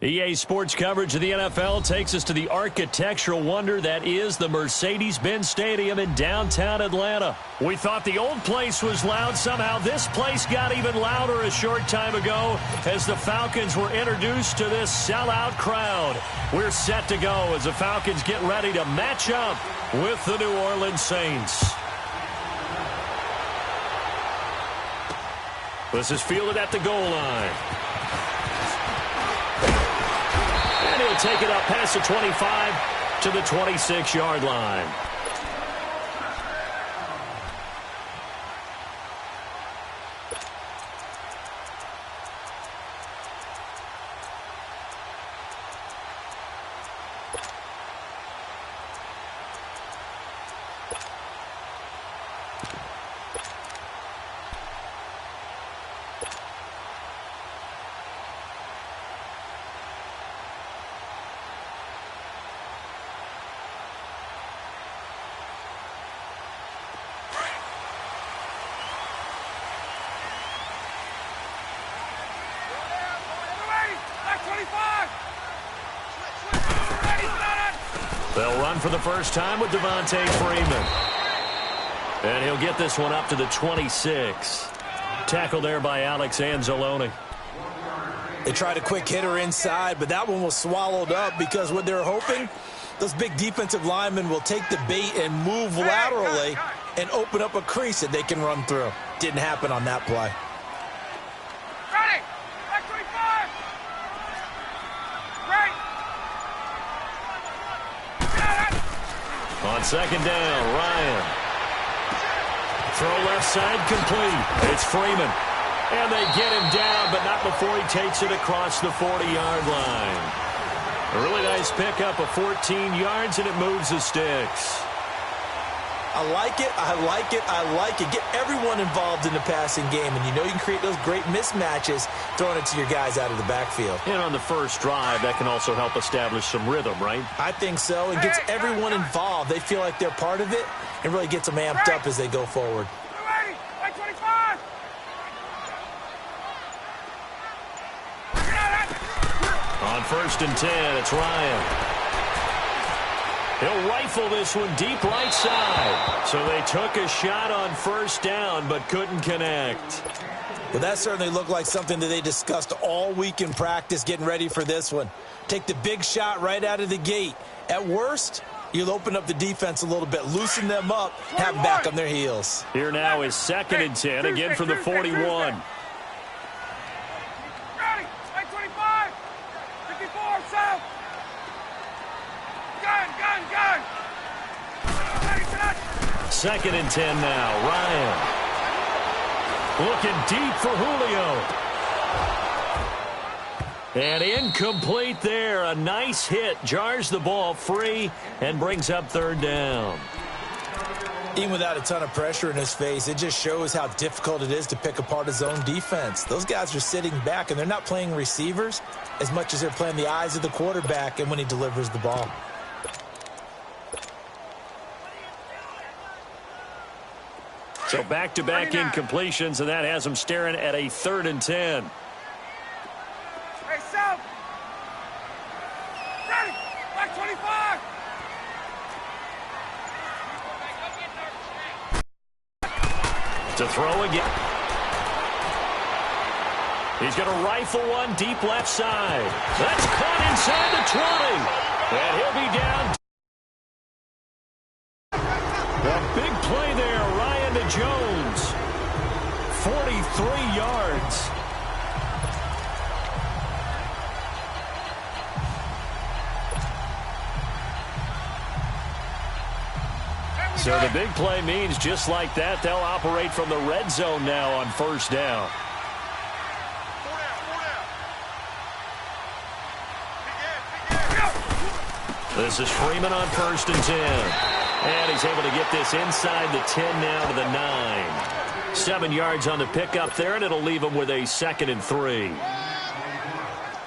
EA Sports coverage of the NFL takes us to the architectural wonder that is the Mercedes-Benz Stadium in downtown Atlanta. We thought the old place was loud. Somehow this place got even louder a short time ago as the Falcons were introduced to this sellout crowd. We're set to go as the Falcons get ready to match up with the New Orleans Saints. This is fielded at the goal line. And he'll take it up past the 25 to the 26-yard line. They'll run for the first time with Devontae Freeman. And he'll get this one up to the 26. Tackled there by Alex Anzalone. They tried a quick hitter inside, but that one was swallowed up because what they're hoping, those big defensive linemen will take the bait and move laterally and open up a crease that they can run through. Didn't happen on that play. On second down, Ryan. Throw left side complete. It's Freeman. And they get him down, but not before he takes it across the 40-yard line. A really nice pickup of 14 yards, and it moves the sticks. I like it, I like it, I like it. Get everyone involved in the passing game, and you know you can create those great mismatches throwing it to your guys out of the backfield. And on the first drive, that can also help establish some rhythm, right? I think so. It gets everyone involved. They feel like they're part of it and really gets them amped up as they go forward. On first and 10, it's Ryan. He'll rifle this one deep right side. So they took a shot on first down but couldn't connect. Well, that certainly looked like something that they discussed all week in practice getting ready for this one. Take the big shot right out of the gate. At worst, you'll open up the defense a little bit, loosen them up, have them back on their heels. Here now is second and 10, again from the 41. Second and 10 now. Ryan. Looking deep for Julio. And incomplete there. A nice hit. Jars the ball free and brings up third down. Even without a ton of pressure in his face, it just shows how difficult it is to pick apart his own defense. Those guys are sitting back, and they're not playing receivers as much as they're playing the eyes of the quarterback and when he delivers the ball. So back-to-back incompletions, and that has them staring at a third and 10. Hey, South! Ready! Back 25! To throw again. He's going to rifle one deep left side. That's caught inside the 20. And he'll be down. A big play there. Ryan to Jones. 43 yards. So the big play means just like that, they'll operate from the red zone now on first down. This is Freeman on first and 10. And he's able to get this inside the 10 now to the 9. 7 yards on the pickup there, and it'll leave him with a second and 3.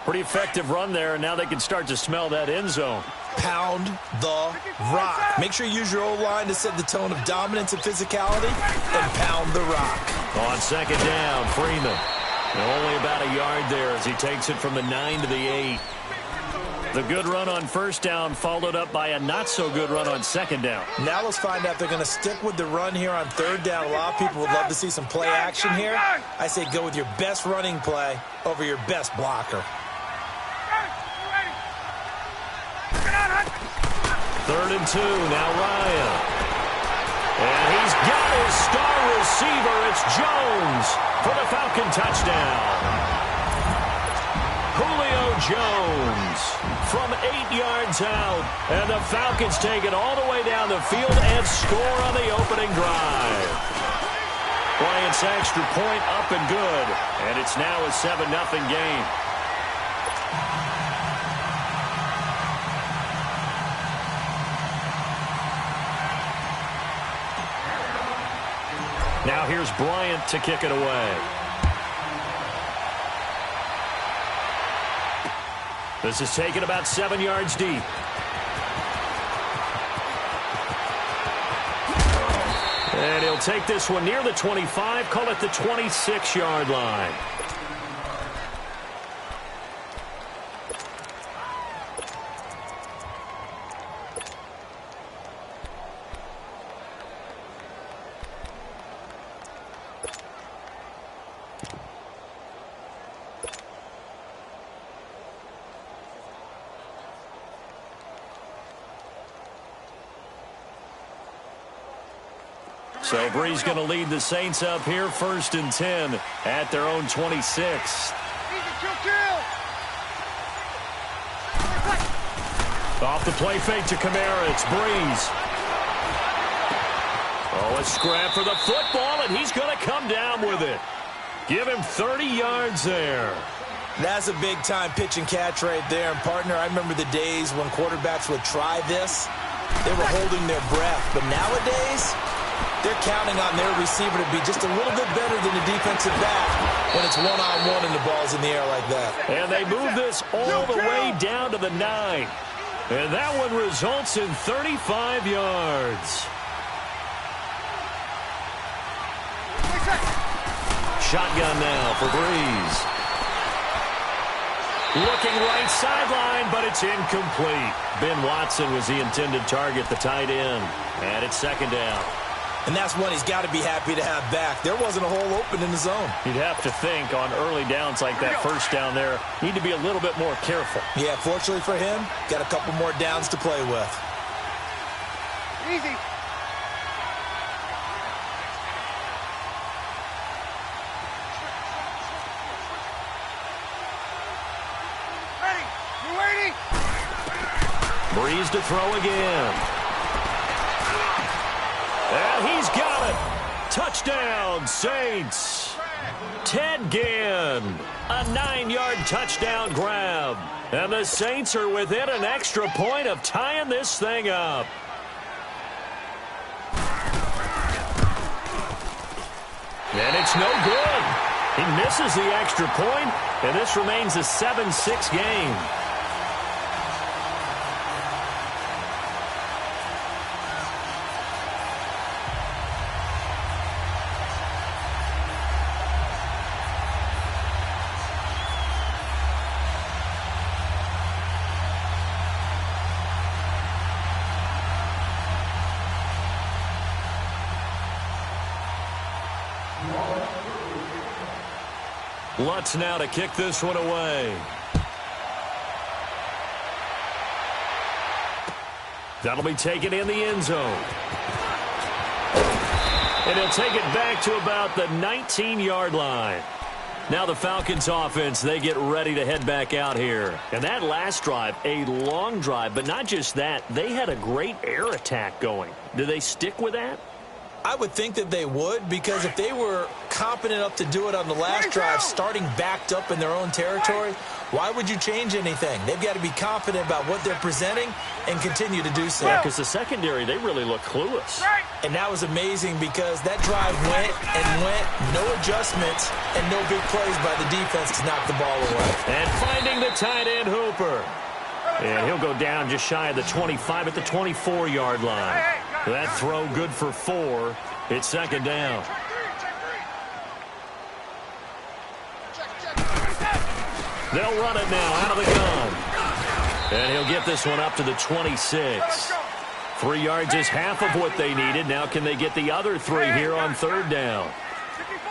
Pretty effective run there, and now they can start to smell that end zone. Pound the rock. Make sure you use your O-line to set the tone of dominance and physicality, and pound the rock. On second down, Freeman. Only about a yard there as he takes it from the 9 to the 8. The good run on first down followed up by a not-so-good run on second down. Now let's find out if they're going to stick with the run here on third down. A lot of people would love to see some play action here. I say go with your best running play over your best blocker. Third and 2, now Ryan. And he's got his star receiver. It's Jones for the Falcon touchdown. Julio Jones from 8 yards out. And the Falcons take it all the way down the field and score on the opening drive. Bryant's extra point up and good. And it's now a 7-0 game. Now here's Bryant to kick it away. This is taken about 7 yards deep. And he'll take this one near the 25, call it the 26-yard line. So Bree's going to lead the Saints up here, 1st and 10 at their own 26. Off the play fake to Kamara, it's Breeze. Oh, a scrap for the football, and he's going to come down with it. Give him 30 yards there. That's a big-time pitch and catch right there. And, partner, I remember the days when quarterbacks would try this. They were holding their breath. But nowadays, they're counting on their receiver to be just a little bit better than the defensive back when it's one-on-one and the ball's in the air like that. And they move this all the way down to the 9. And that one results in 35 yards. Shotgun now for Breeze. Looking right sideline, but it's incomplete. Ben Watson was the intended target, the tight end. And it's 2nd down. And that's one he's got to be happy to have back. There wasn't a hole open in the zone. You'd have to think on early downs like that first down there, need to be a little bit more careful. Yeah, fortunately for him, got a couple more downs to play with. Easy. Ready. You waiting? Breeze to throw again. And he's got it. Touchdown, Saints. Ted Ginn. A 9-yard touchdown grab. And the Saints are within an extra point of tying this thing up. And it's no good. He misses the extra point, and this remains a 7-6 game. Lutz now to kick this one away. That'll be taken in the end zone. And he'll take it back to about the 19-yard line. Now the Falcons offense, they get ready to head back out here. And that last drive, a long drive, but not just that, they had a great air attack going. Do they stick with that? I would think that they would, because if they were competent enough to do it on the last drive, starting backed up in their own territory, why would you change anything? They've got to be confident about what they're presenting and continue to do so. Yeah, because the secondary, they really look clueless. And that was amazing because that drive went and went, no adjustments, and no big plays by the defense to knock the ball away. And finding the tight end, Hooper. And he'll go down just shy of the 25 at the 24-yard line. That throw good for 4. It's 2nd down. They'll run it now out of the gun. And he'll get this one up to the 26. 3 yards is half of what they needed. Now can they get the other 3 here on third down?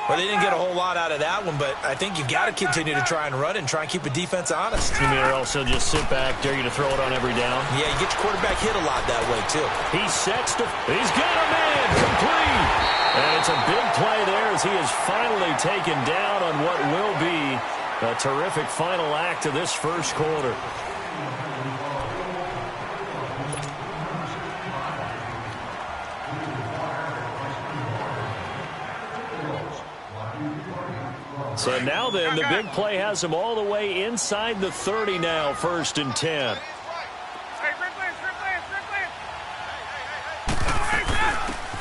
Well, they didn't get a whole lot out of that one, but I think you got to continue to try and run and try and keep the defense honest. You mean also just sit back, dare you to throw it on every down? Yeah, you get your quarterback hit a lot that way, too. He sets to... He's got a man complete. And it's a big play there as he is finally taken down on what will be a terrific final act of this first quarter. So now then, the big play has them all the way inside the 30 now, 1st and 10.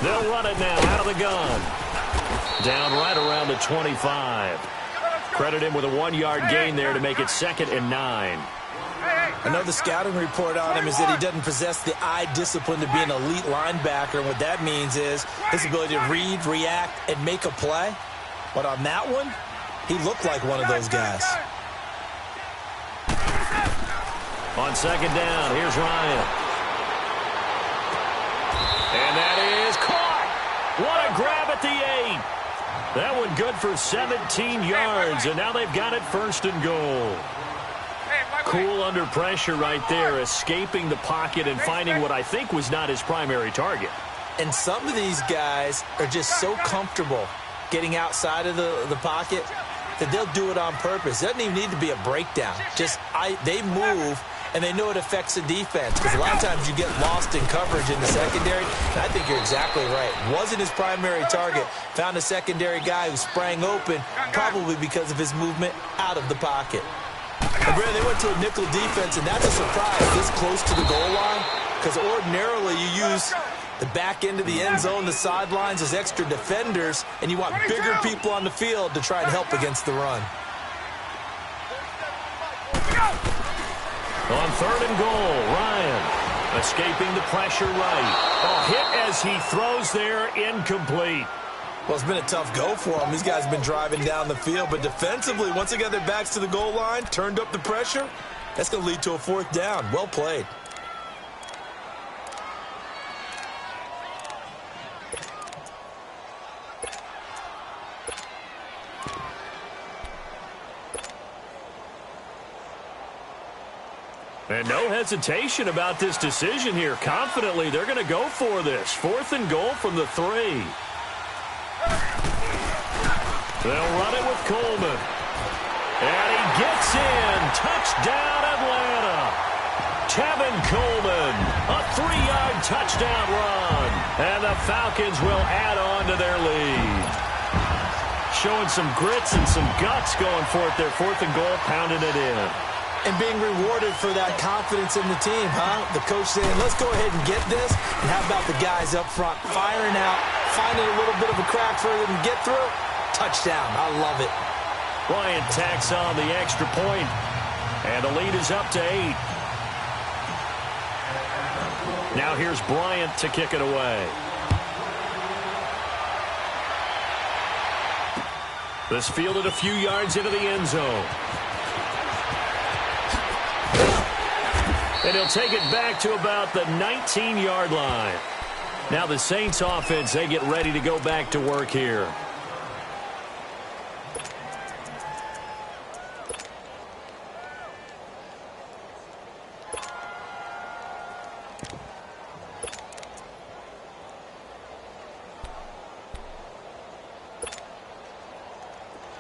They'll run it now out of the gun. Down right around the 25. Credit him with a 1-yard gain there to make it 2nd and 9. I know the scouting report on him is that he doesn't possess the eye discipline to be an elite linebacker. And what that means is his ability to read, react, and make a play. But on that one, he looked like one of those guys. On 2nd down, here's Ryan. And that is caught. What a grab at the 8. That one good for 17 yards, and now they've got it 1st and goal. Cool under pressure right there, escaping the pocket and finding what I think was not his primary target. And some of these guys are just so comfortable getting outside of the pocket that they'll do it on purpose. It doesn't even need to be a breakdown. They move, and they know it affects the defense, because a lot of times you get lost in coverage in the secondary. And I think you're exactly right. Wasn't his primary target. Found a secondary guy who sprang open, probably because of his movement out of the pocket. And Brad, they went to a nickel defense, and that's a surprise this close to the goal line, because ordinarily you use the back end of the end zone, the sidelines as extra defenders, and you want bigger people on the field to try and help against the run. On 3rd and goal, Ryan escaping the pressure right. Hit as he throws there, incomplete. Well, it's been a tough go for them. These guys have been driving down the field, but defensively, once they got their backs to the goal line, turned up the pressure, that's going to lead to a 4th down. Well played. And no hesitation about this decision here. Confidently, they're going to go for this. 4th and goal from the 3. They'll run it with Coleman. And he gets in. Touchdown, Atlanta. Tevin Coleman, a 3-yard touchdown run. And the Falcons will add on to their lead. Showing some grits and some guts going for it. Their 4th and goal, pounding it in. And being rewarded for that confidence in the team, huh? The coach saying, let's go ahead and get this. And how about the guys up front firing out, finding a little bit of a crack for them to get through? Touchdown. I love it. Bryant tacks on the extra point, and the lead is up to 8. Now here's Bryant to kick it away. This fielded a few yards into the end zone. And he'll take it back to about the 19-yard line. Now the Saints offense, they get ready to go back to work here.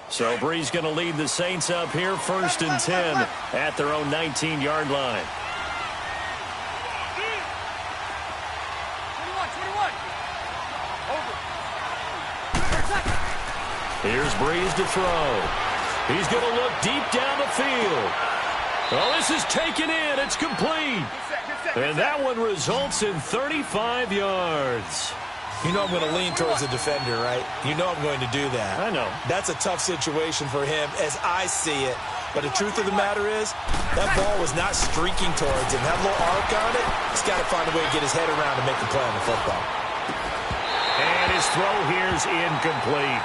So Bree's going to lead the Saints up here, 1st and 10 at their own 19-yard line. Here's Breeze to throw. He's going to look deep down the field. Oh, this is taken in. It's complete. And that one results in 35 yards. You know I'm going to lean towards the defender, right? You know I'm going to do that. I know. That's a tough situation for him as I see it. But the truth of the matter is, that ball was not streaking towards him. That little arc on it, he's got to find a way to get his head around to make the play on the football. And his throw here is incomplete.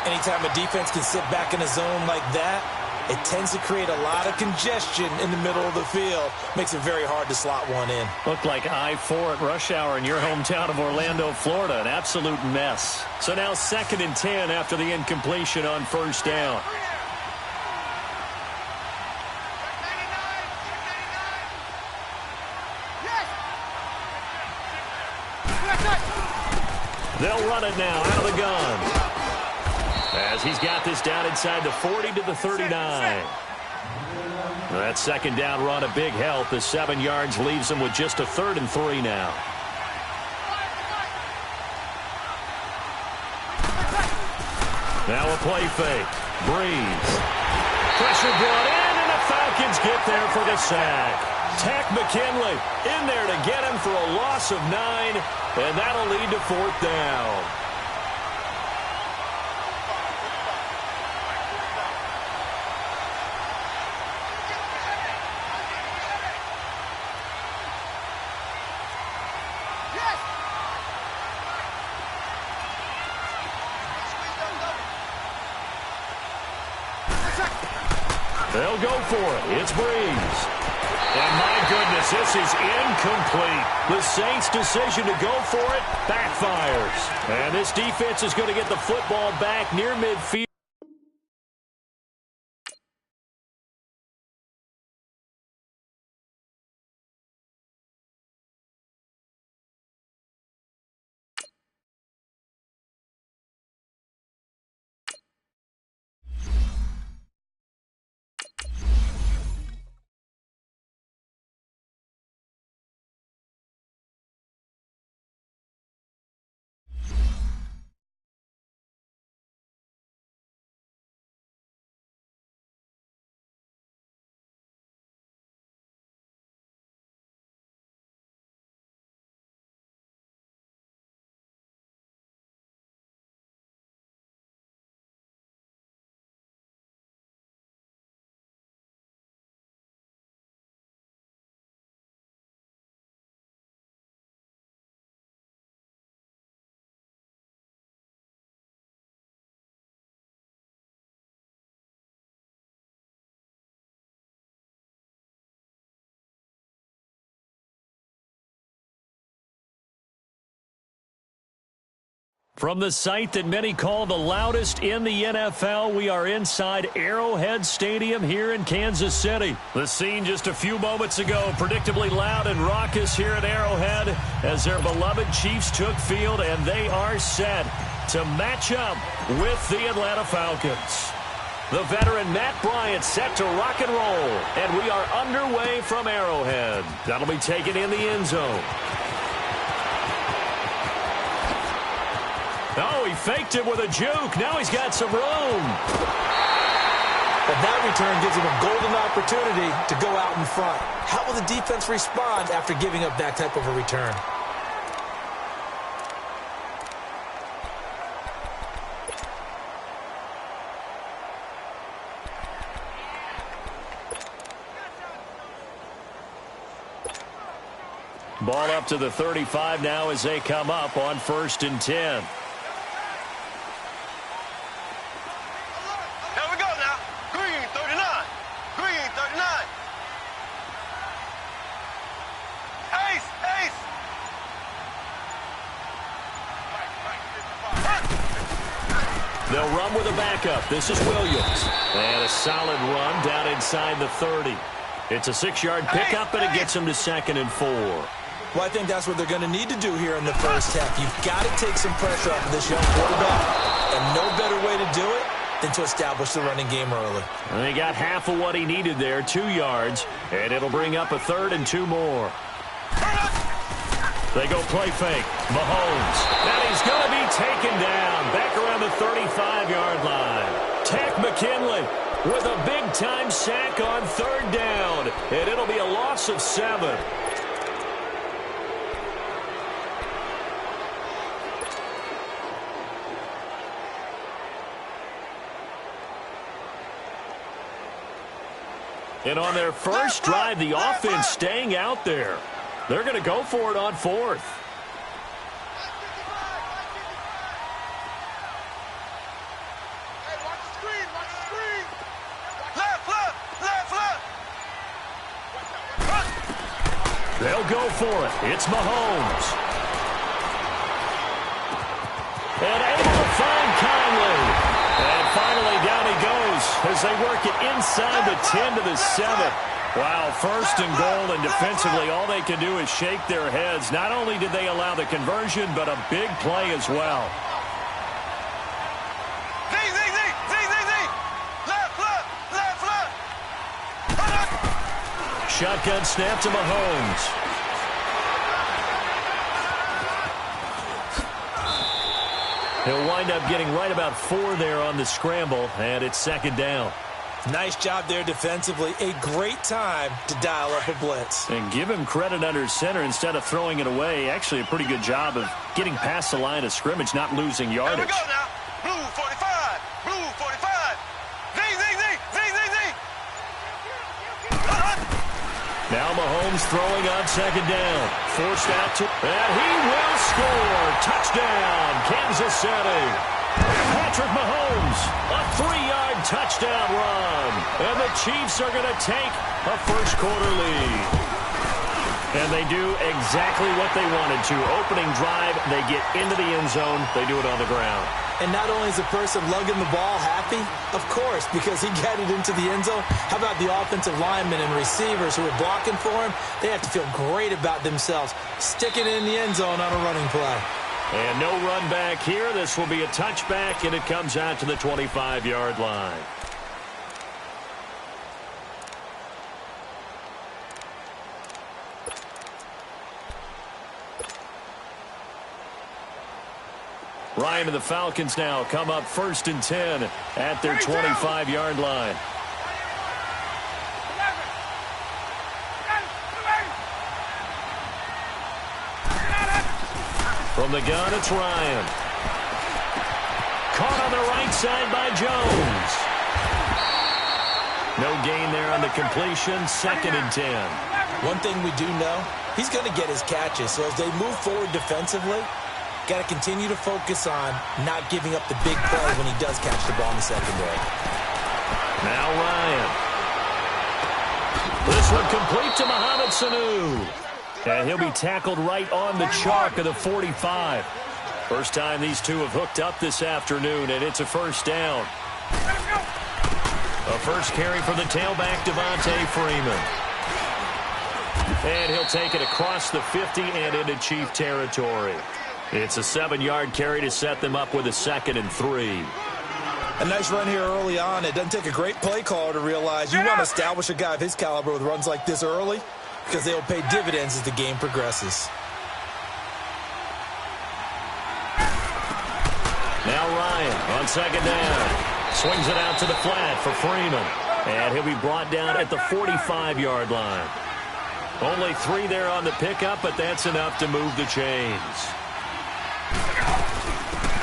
Anytime a defense can sit back in a zone like that, It tends to create a lot of congestion in the middle of the field. Makes it very hard to slot one in. Looked like I-4 at rush hour in your hometown of Orlando, Florida. An absolute mess. So now 2nd and 10 after the incompletion on first down. They'll run it now out of the gun. As he's got this down inside the 40 to the 39. That 2nd down run, a big help. The 7 yards leaves him with just a 3rd and 3 now. Now a play fake. Breeze. Pressure brought in, and the Falcons get there for the sack. Tack McKinley in there to get him for a loss of 9, and that'll lead to 4th down. They'll go for it. It's Breeze. And my goodness, this is incomplete. The Saints' decision to go for it backfires. And this defense is going to get the football back near midfield. From the site that many call the loudest in the NFL, we are inside Arrowhead Stadium here in Kansas City. The scene just a few moments ago, predictably loud and raucous here at Arrowhead as their beloved Chiefs took field, and they are set to match up with the Atlanta Falcons. The veteran Matt Bryant set to rock and roll, and we are underway from Arrowhead. That'll be taken in the end zone. Oh, he faked it with a juke. Now he's got some room. But that return gives him a golden opportunity to go out in front. How will the defense respond after giving up that type of a return? Ball up to the 35 now as they come up on 1st and 10. They'll run with a backup. This is Williams. And a solid run down inside the 30. It's a 6-yard pickup, and it gets them to 2nd and 4. Well, I think that's what they're going to need to do here in the first half. You've got to take some pressure off of this young quarterback, and no better way to do it than to establish the running game early. And they got half of what he needed there, 2 yards, and it'll bring up a 3rd and 2 more. They go play fake. Mahomes. And he's going to be taken down back around the 35-yard line. Tack McKinley with a big-time sack on 3rd down, and it'll be a loss of 7. And on their first drive, the offense staying out there. They're going to go for it on 4th. They'll go for it. It's Mahomes. And able to find Conley. And finally down he goes as they work it inside the 10 to the 7. Wow, first and goal, and defensively all they can do is shake their heads. Not only did they allow the conversion, but a big play as well. Shotgun snap to Mahomes. He'll wind up getting right about 4 there on the scramble, and it's second down. Nice job there defensively. A great time to dial up a blitz. And give him credit under center instead of throwing it away. Actually a pretty good job of getting past the line of scrimmage, not losing yardage. Here we go now. Blue 45. Blue 45. Now Mahomes throwing on second down. Forced out to... And he will score. Touchdown, Kansas City. Patrick Mahomes, a 3-yard touchdown run. And the Chiefs are going to take a first-quarter lead. And they do exactly what they wanted to. Opening drive, they get into the end zone. They do it on the ground. And not only is the person lugging the ball happy, of course, because he got it into the end zone. How about the offensive linemen and receivers who are blocking for him? They have to feel great about themselves, sticking it in the end zone on a running play. And no run back here. This will be a touchback, and it comes out to the 25-yard line. Ryan and the Falcons now come up 1st and 10 at their 25-yard line. From the gun, it's Ryan. Caught on the right side by Jones. No gain there on the completion. 2nd and 10. One thing we do know, he's going to get his catches. So as they move forward defensively, got to continue to focus on not giving up the big play when he does catch the ball in the secondary. Now Ryan. This one complete to Mohamed Sanu. And he'll be tackled right on the chalk of the 45. First time these two have hooked up this afternoon, and it's a first down. A first carry for the tailback, Devontae Freeman. And he'll take it across the 50 and into Chief territory. It's a 7-yard carry to set them up with a 2nd and 3. A nice run here early on. It doesn't take a great play caller to realize you want to establish a guy of his caliber with runs like this early, because they'll pay dividends as the game progresses. Now Ryan on second down. Swings it out to the flat for Freeman. And he'll be brought down at the 45-yard line. Only 3 there on the pickup, but that's enough to move the chains.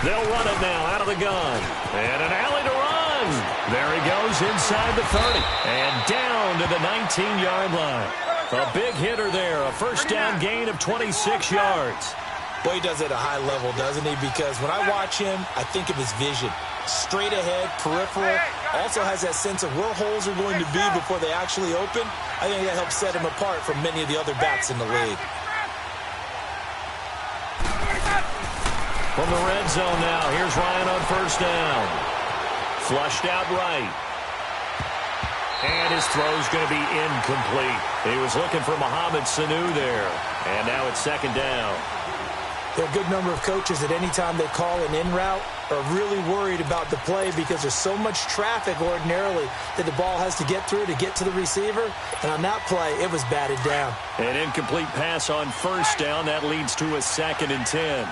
They'll run it now out of the gun. And an alley to run. There he goes inside the 30. And down to the 19-yard line. A big hitter there. A first down gain of 26 yards. Boy, he does it at a high level, doesn't he? Because when I watch him, I think of his vision. Straight ahead, peripheral. Also has that sense of where holes are going to be before they actually open. I think that helps set him apart from many of the other backs in the league. From the red zone now, here's Ryan on first down. Flushed out right. And his throw's going to be incomplete. He was looking for Mohamed Sanu there. And now it's 2nd down. There are a good number of coaches that any time they call an in route are really worried about the play because there's so much traffic ordinarily that the ball has to get through to get to the receiver. And on that play, it was batted down. An incomplete pass on first down. That leads to a 2nd and 10.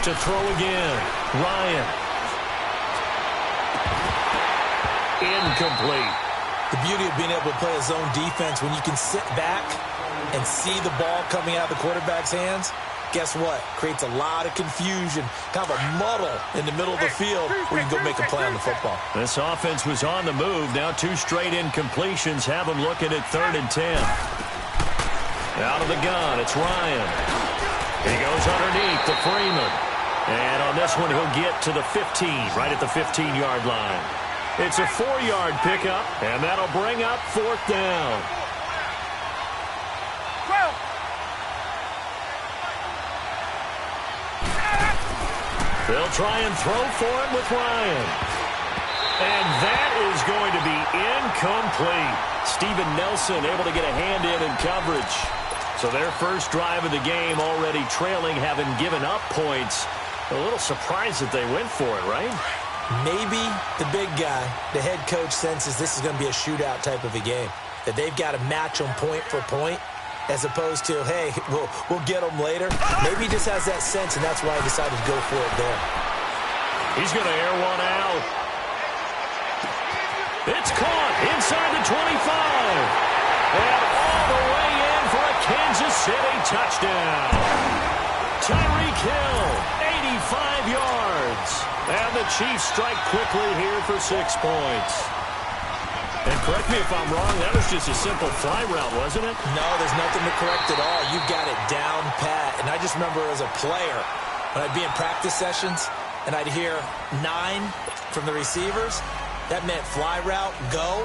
To throw again. Ryan. Incomplete. The beauty of being able to play a zone defense when you can sit back and see the ball coming out of the quarterback's hands, guess what? Creates a lot of confusion, kind of a muddle in the middle of the field where you can go make a play on the football. This offense was on the move. Now 2 straight incompletions have them looking at 3rd and 10. Out of the gun, it's Ryan. He goes underneath to Freeman. And on this one, he'll get to the 15, right at the 15-yard line. It's a 4-yard pickup, and that'll bring up 4th down. They'll try and throw for it with Ryan. And that is going to be incomplete. Steven Nelson able to get a hand in coverage. So their first drive of the game already trailing, having given up points. A little surprised that they went for it, right? Maybe the big guy, the head coach, senses this is going to be a shootout type of a game. That they've got to match them point for point, as opposed to, hey, we'll get them later. Maybe he just has that sense, and that's why he decided to go for it there. He's going to air one out. It's caught inside the 25. And all the way in for a Kansas City touchdown. Tyreek Hill, 85 yards. And the Chiefs strike quickly here for 6 points. And correct me if I'm wrong, that was just a simple fly route, wasn't it? No, there's nothing to correct at all. You've got it down pat. And I just remember as a player, when I'd be in practice sessions, and I'd hear 9 from the receivers, that meant fly route, go,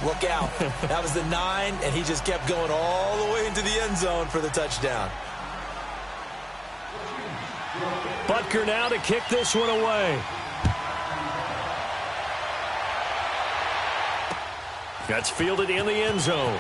look out. That was the 9, and he just kept going all the way into the end zone for the touchdown. Butker now to kick this one away. That's fielded in the end zone.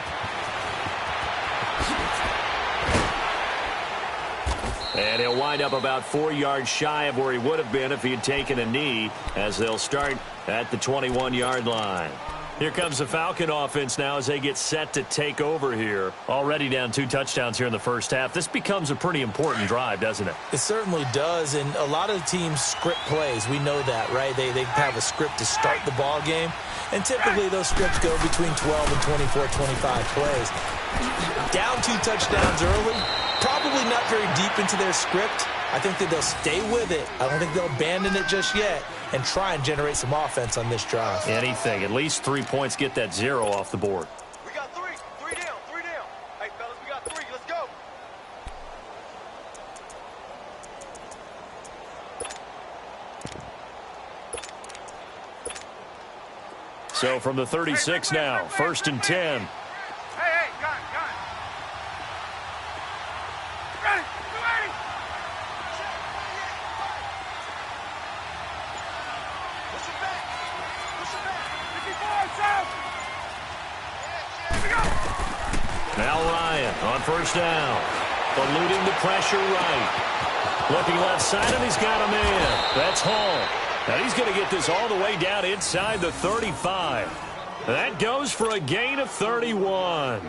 And he'll wind up about 4 yards shy of where he would have been if he had taken a knee, as they'll start at the 21-yard line. Here comes the Falcon offense now as they get set to take over here. Already down 2 touchdowns here in the first half. This becomes a pretty important drive, doesn't it? It certainly does, and a lot of the teams script plays. We know that, right? They have a script to start the ball game, and typically those scripts go between 12 and 24, 25 plays. Down 2 touchdowns early, probably not very deep into their script. I think that they'll stay with it. I don't think they'll abandon it just yet and try and generate some offense on this drive. Anything. At least 3 points, get that 0 off the board. We got 3. 3 down. 3 down. Hey, fellas, we got 3. Let's go. So from the 36 now, 1st and 10. Hey, gun. Ready. 280. Push it back. 54, south. Here we go. Now Ryan on 1st down. Eluding the pressure right. Looking left side, and he's got a man. That's Hall. Now he's going to get this all the way down inside the 35. That goes for a gain of 31.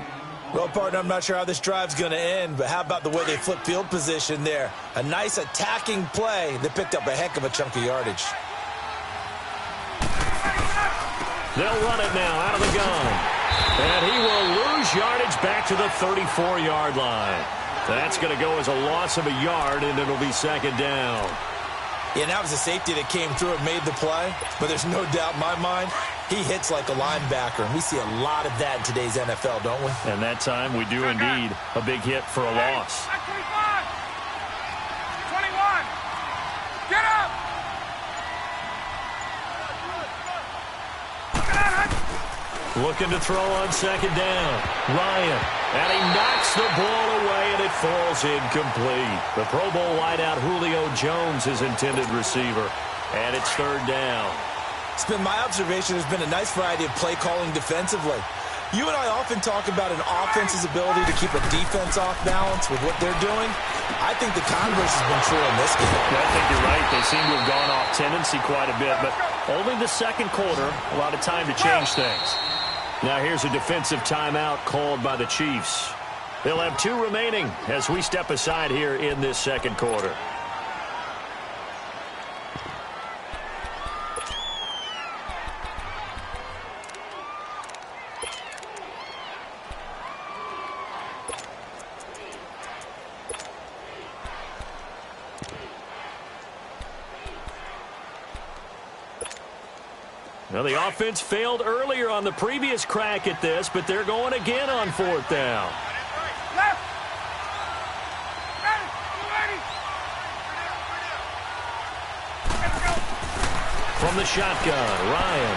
Well, partner, I'm not sure how this drive's going to end, but how about the way they flip field position there? A nice attacking play that picked up a heck of a chunk of yardage. They'll run it now out of the gun. And he will lose yardage back to the 34-yard line. That's going to go as a loss of a yard, and it'll be 2nd down. Yeah, that was a safety that came through and made the play, but there's no doubt in my mind he hits like a linebacker, and we see a lot of that in today's NFL, don't we? And that time we do indeed. A big hit for a loss. 25. 21. Get up. Looking to throw on 2nd down. Ryan. And he knocks the ball away, and it falls incomplete. The Pro Bowl wideout Julio Jones is intended receiver. And it's 3rd down. It's been my observation there's been a nice variety of play calling defensively. You and I often talk about an offense's ability to keep a defense off balance with what they're doing. I think the converse has been true in this game. Yeah, I think you're right. They seem to have gone off tendency quite a bit, but only the 2nd quarter, a lot of time to change things. Now here's a defensive timeout called by the Chiefs. They'll have 2 remaining as we step aside here in this 2nd quarter. Well, the offense failed earlier on the previous crack at this, but they're going again on 4th down. Left. From the shotgun, Ryan.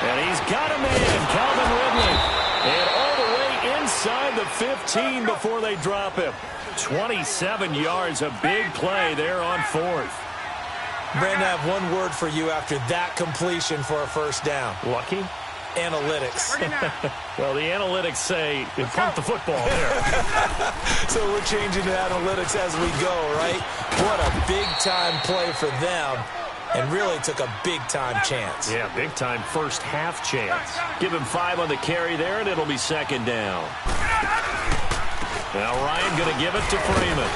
And he's got him in, Calvin Ridley. And all the way inside the 15 before they drop him. 27 yards, a big play there on fourth. Brandon, I have one word for you after that completion for a first down. Lucky? Analytics. Well, the analytics say pump the football there. So we're changing to analytics as we go, right? What a big-time play for them, and really took a big-time chance. Yeah, big-time first half chance. Give him 5 on the carry there, and it'll be second down. Now Ryan going to give it to Freeman.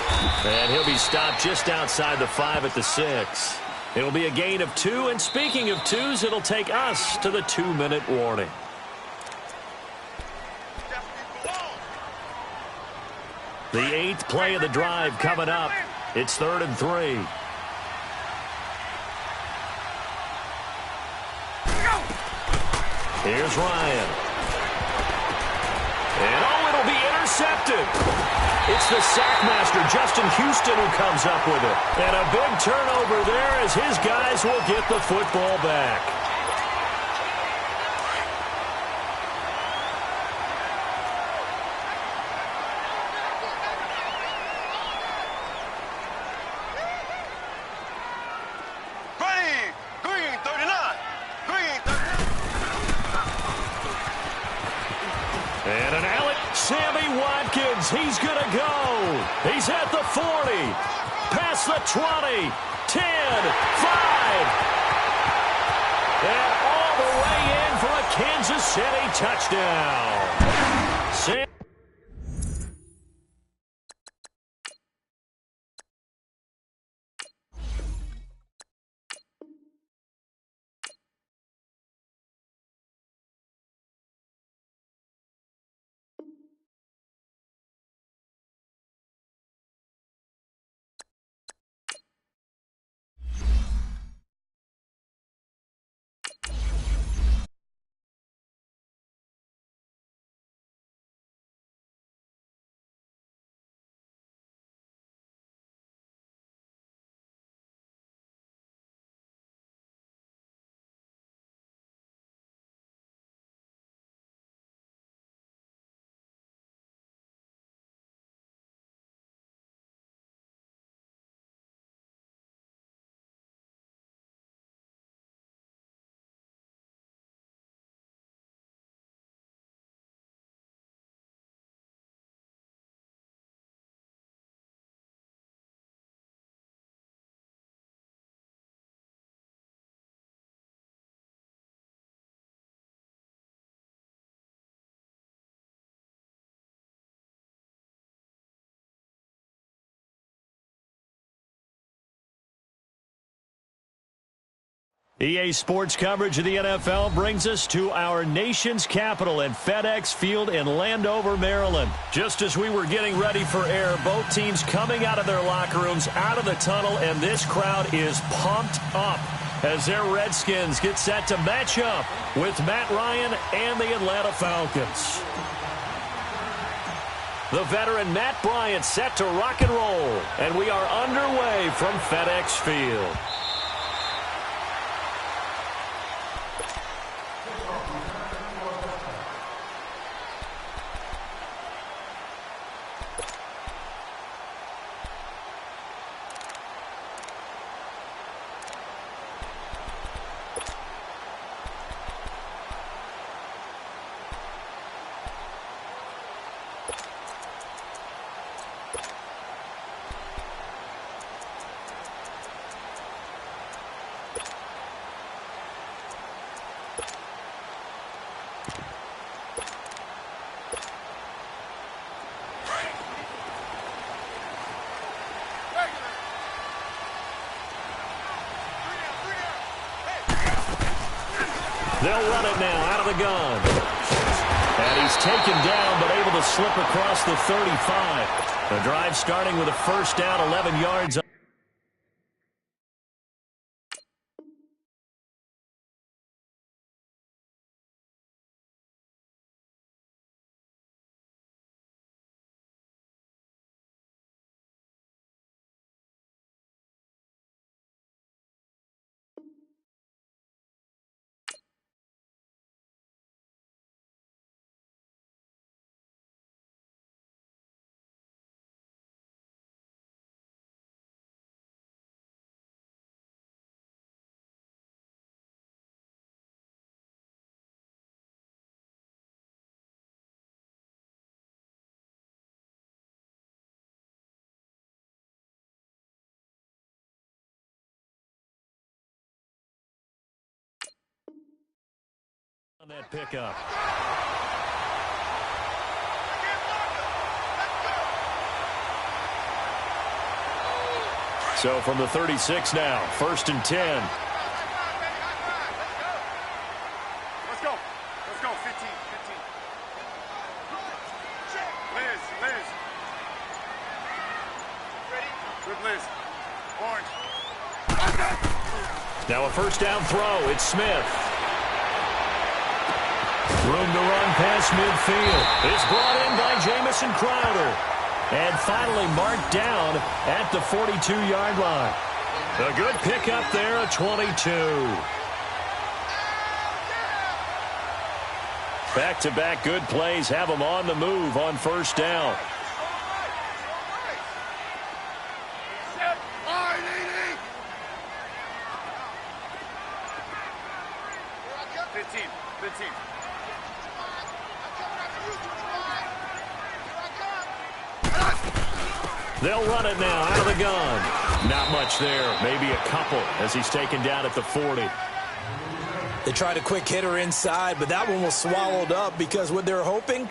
And he'll be stopped just outside the 5 at the 6. It'll be a gain of 2, and speaking of 2s, it'll take us to the 2-minute warning. The 8th play of the drive coming up. It's 3rd and 3. Here's Ryan. And it'll be intercepted. It's the sackmaster, Justin Houston, who comes up with it. And a big turnover there as his guys will get the football back. Green 39. Green 39. And an alley. Sammy Watkins, he's going to go. He's at the 40, past the 20, 10, 5. And all the way in for a Kansas City touchdown. EA Sports coverage of the NFL brings us to our nation's capital at FedEx Field in Landover, Maryland. Just as we were getting ready for air, both teams coming out of their locker rooms, out of the tunnel, and this crowd is pumped up as their Redskins get set to match up with Matt Ryan and the Atlanta Falcons. The veteran Matt Bryant set to rock and roll, and we are underway from FedEx Field. They'll run it now out of the gun. And he's taken down but able to slip across the 35. The drive starting with a first down, 11 yards. On that pickup. So from the 36 now, 1st and 10. Let's go. Let's go. 15. Liz. Ready? Good, Liz. Orange. Now a first down throw. It's Smith. Room to run past midfield. It's brought in by Jamison Crowder. And finally marked down at the 42-yard line. A good pickup there, a 22. Back-to-back good plays have them on the move on first down. They'll run it now out of the gun. Not much there. Maybe a couple as he's taken down at the 40. They tried a quick hitter inside, but that one was swallowed up because what they're hoping,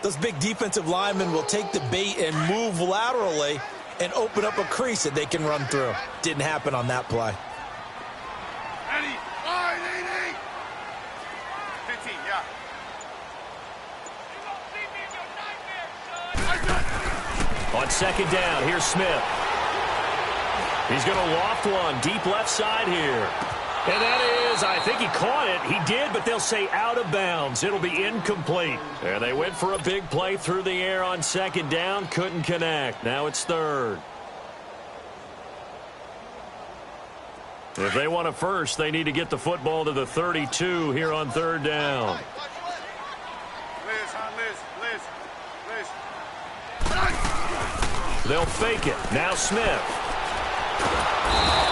those big defensive linemen will take the bait and move laterally and open up a crease that they can run through. Didn't happen on that play. 15, yeah. On second down, here's Smith. He's going to loft one deep left side here. And that is, I think he caught it. He did, but they'll say out of bounds. It'll be incomplete. And they went for a big play through the air on second down. Couldn't connect. Now it's third. If they want a first, they need to get the football to the 32 here on third down. They'll fake it. Now Smith.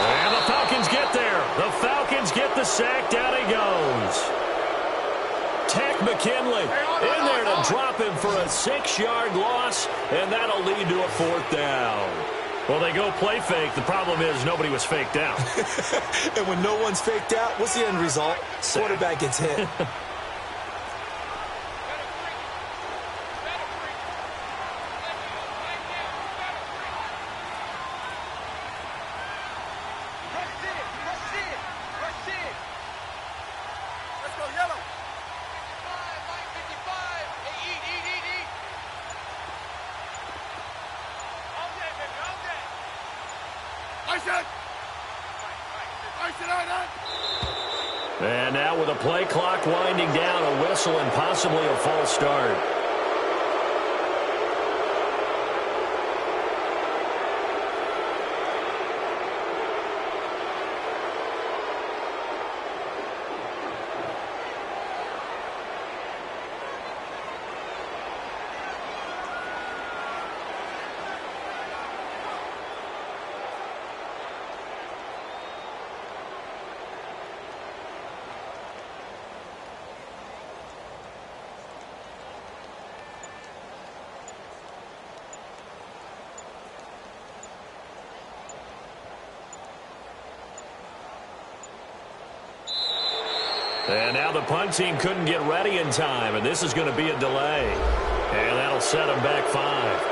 And the Falcons get there. The Falcons get the sack. Down he goes. Tech McKinley in there to drop him for a 6-yard loss, and that'll lead to a fourth down. Well, they go play fake. The problem is nobody was faked out. And when no one's faked out, what's the end result? Quarterback gets hit. And now with a play clock winding down, a whistle and possibly a false start. And now the punt team couldn't get ready in time, and this is going to be a delay. And that'll set them back 5.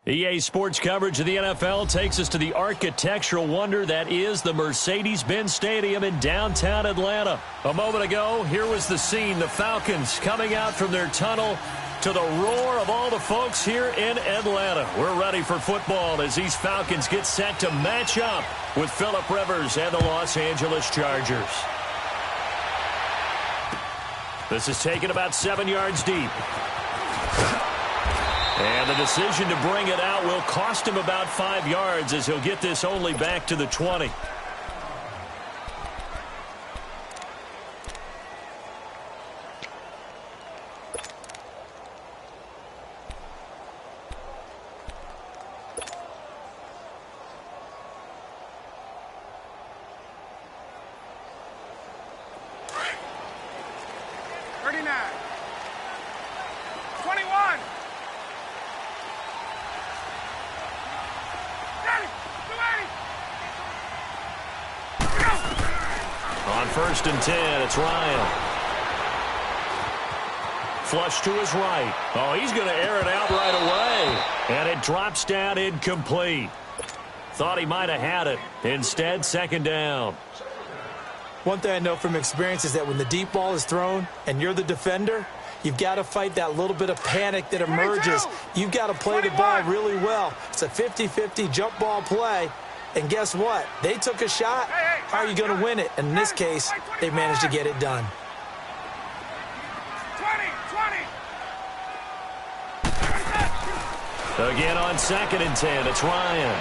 EA Sports coverage of the NFL takes us to the architectural wonder that is the Mercedes-Benz Stadium in downtown Atlanta. A moment ago, here was the scene. The Falcons coming out from their tunnel to the roar of all the folks here in Atlanta. We're ready for football as these Falcons get set to match up with Phillip Rivers and the Los Angeles Chargers. This is taken about 7 yards deep. And the decision to bring it out will cost him about 5 yards as he'll get this only back to the 20. First and 10, it's Ryan. Flush to his right. Oh, he's going to air it out right away. And it drops down incomplete. Thought he might have had it. Instead, second down. One thing I know from experience is that when the deep ball is thrown and you're the defender, you've got to fight that little bit of panic that emerges. You've got to play the ball really well. It's a 50-50 jump ball play. And guess what? They took a shot. How are you going to win it? And in this case, they managed to get it done. 20. Again on second and 10, it's Ryan.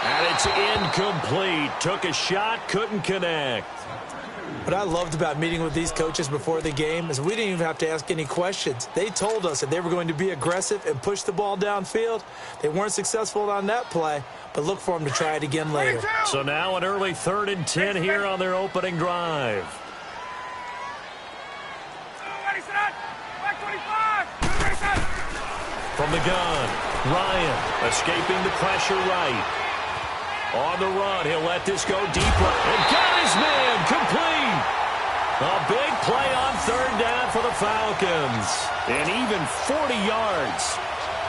And it's incomplete. Took a shot, couldn't connect. What I loved about meeting with these coaches before the game is we didn't even have to ask any questions. They told us that they were going to be aggressive and push the ball downfield. They weren't successful on that play, but look for them to try it again later. So now an early 3rd and 10 here on their opening drive. From the gun, Ryan escaping the pressure right. On the run, he'll let this go deeper. And got his man complete. A big play on 3rd down for the Falcons. And even 40 yards.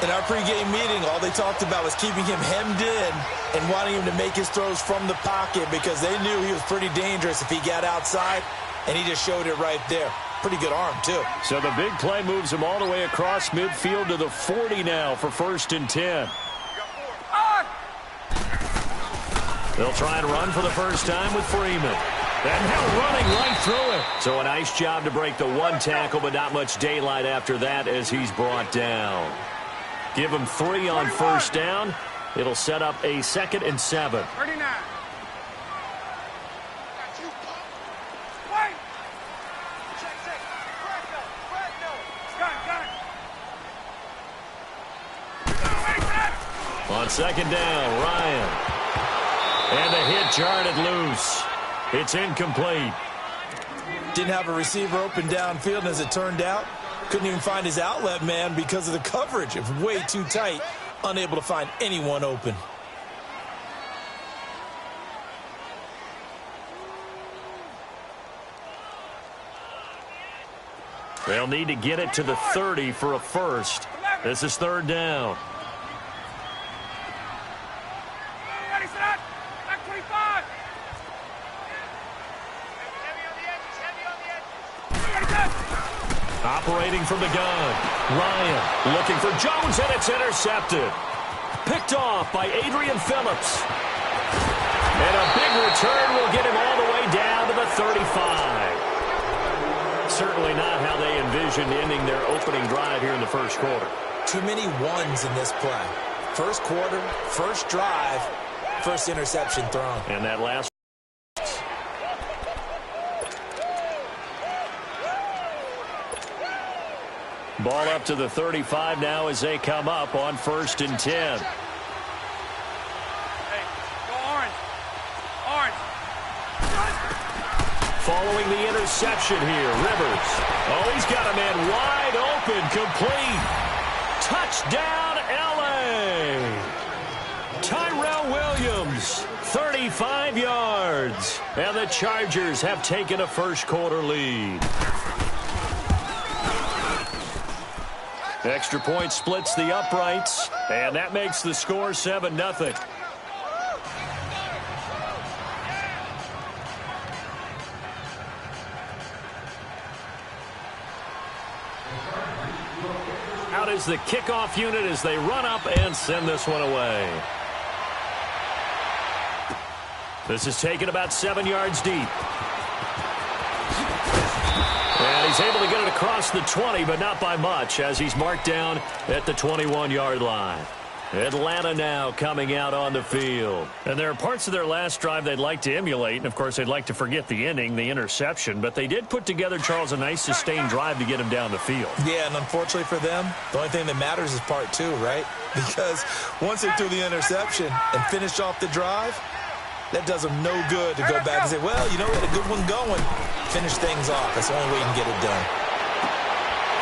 In our pregame meeting, all they talked about was keeping him hemmed in and wanting him to make his throws from the pocket because they knew he was pretty dangerous if he got outside, and he just showed it right there. Pretty good arm, too. So the big play moves him all the way across midfield to the 40 now for 1st and 10. They'll try and run for the first time with Freeman. And now running right through it. So a nice job to break the one tackle, but not much daylight after that as he's brought down. Give him 3 on 1st down. It'll set up a 2nd and 7. 39. On 2nd down, Ryan. And the hit jarred it loose. It's incomplete. Didn't have a receiver open downfield, and as it turned out, couldn't even find his outlet man because of the coverage. It was way too tight, unable to find anyone open. They'll need to get it to the 30 for a first. This is 3rd down. Operating from the gun, Ryan looking for Jones, and it's intercepted. Picked off by Adrian Phillips. And a big return will get him all the way down to the 35. Certainly not how they envisioned ending their opening drive here in the 1st quarter. Too many ones in this play. 1st quarter, 1st drive, 1st interception thrown. And that last. Ball up to the 35 now as they come up on 1st and 10. Hey, go orange. Orange. Following the interception here, Rivers. Oh, he's got a man wide open, complete. Touchdown, L.A. Tyrell Williams, 35 yards. And the Chargers have taken a 1st quarter lead. Extra point splits the uprights, and that makes the score 7-0. Out is the kickoff unit as they run up and send this one away. This is taken about 7 yards deep. And he's able to get it across the 20, but not by much, as he's marked down at the 21-yard line. Atlanta now coming out on the field. And there are parts of their last drive they'd like to emulate, and of course they'd like to forget the ending, the interception, but they did put together, Charles, a nice sustained drive to get him down the field. Yeah, and unfortunately for them, the only thing that matters is part 2, right? Because once they threw the interception and finished off the drive, that does them no good to go back and say, well, you know, we had a good one going. Finish things off. That's the only way you can get it done.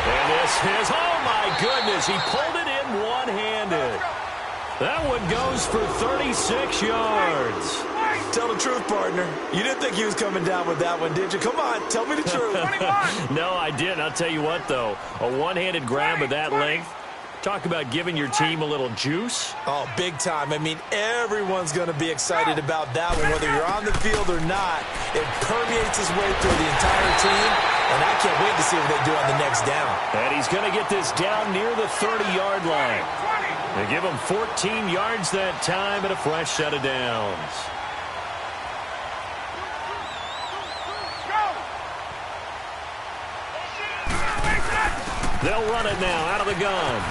And this is, oh my goodness, he pulled it in one-handed. That one goes for 36 yards. Tell the truth, partner. You didn't think he was coming down with that one, did you? Come on, tell me the truth. No, I didn't. I'll tell you what, though. A one-handed grab of that length. Talk about giving your team a little juice. Oh, big time. I mean, everyone's going to be excited about that one, whether you're on the field or not. It permeates its way through the entire team, and I can't wait to see what they do on the next down. And he's going to get this down near the 30-yard line. They give him 14 yards that time and a fresh set of downs. They'll run it now out of the gun.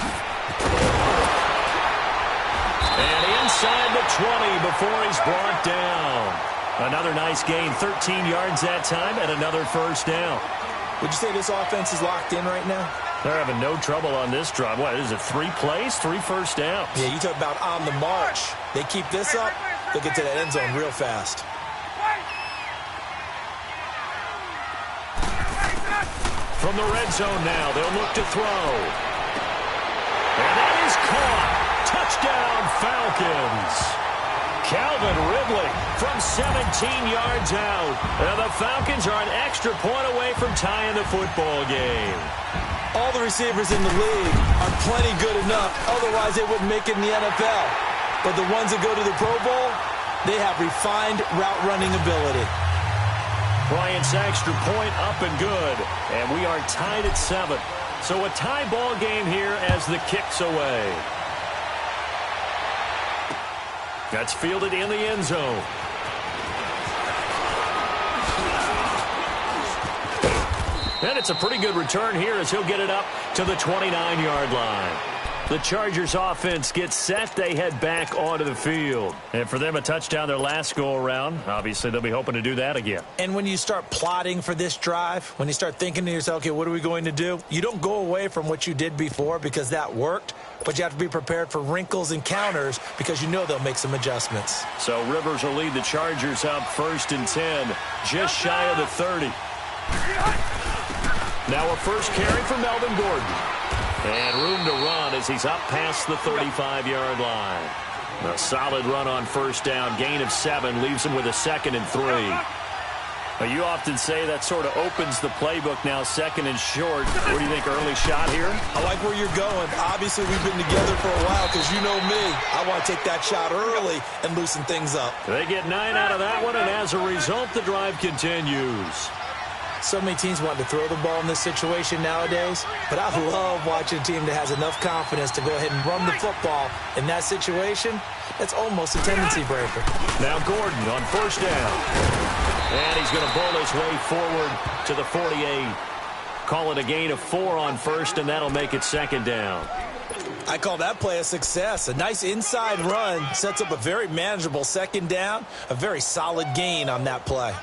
And inside the 20 before he's brought down. Another nice gain, 13 yards that time, and another first down. Would you say this offense is locked in right now? They're having no trouble on this drive. What, is it 3 plays, 3 first downs? Yeah, you talk about on the march. They keep this up, they'll get to that end zone real fast. From the red zone now, they'll look to throw. And that is caught. Touchdown, Falcons. Calvin Ridley from 17 yards out. And the Falcons are an extra point away from tying the football game. All the receivers in the league are plenty good enough. Otherwise, they wouldn't make it in the NFL. But the ones that go to the Pro Bowl, they have refined route running ability. Bryant's extra point up and good. And we are tied at 7. So a tie ball game here as the kick's away. That's fielded in the end zone. And it's a pretty good return here as he'll get it up to the 29-yard line. The Chargers offense gets set. They head back onto the field. And for them, a touchdown their last go-around. Obviously, they'll be hoping to do that again. And when you start plotting for this drive, when you start thinking to yourself, okay, what are we going to do? You don't go away from what you did before because that worked, but you have to be prepared for wrinkles and counters because you know they'll make some adjustments. So Rivers will lead the Chargers up 1st and 10, just shy of the 30. Now a first carry for Melvin Gordon. And room to run as he's up past the 35-yard line. A solid run on first down. Gain of 7 leaves him with a 2nd and 3. Now, you often say that sort of opens the playbook now, 2nd and short. What do you think, early shot here? I like where you're going. Obviously, we've been together for a while because you know me. I want to take that shot early and loosen things up. They get 9 out of that one, and as a result, the drive continues. So many teams want to throw the ball in this situation nowadays, but I love watching a team that has enough confidence to go ahead and run the football. In that situation, that's almost a tendency breaker. Now Gordon on first down. And he's going to bowl his way forward to the 48. Call it a gain of 4 on first, and that'll make it 2nd down. I call that play a success. A nice inside run sets up a very manageable 2nd down, a very solid gain on that play.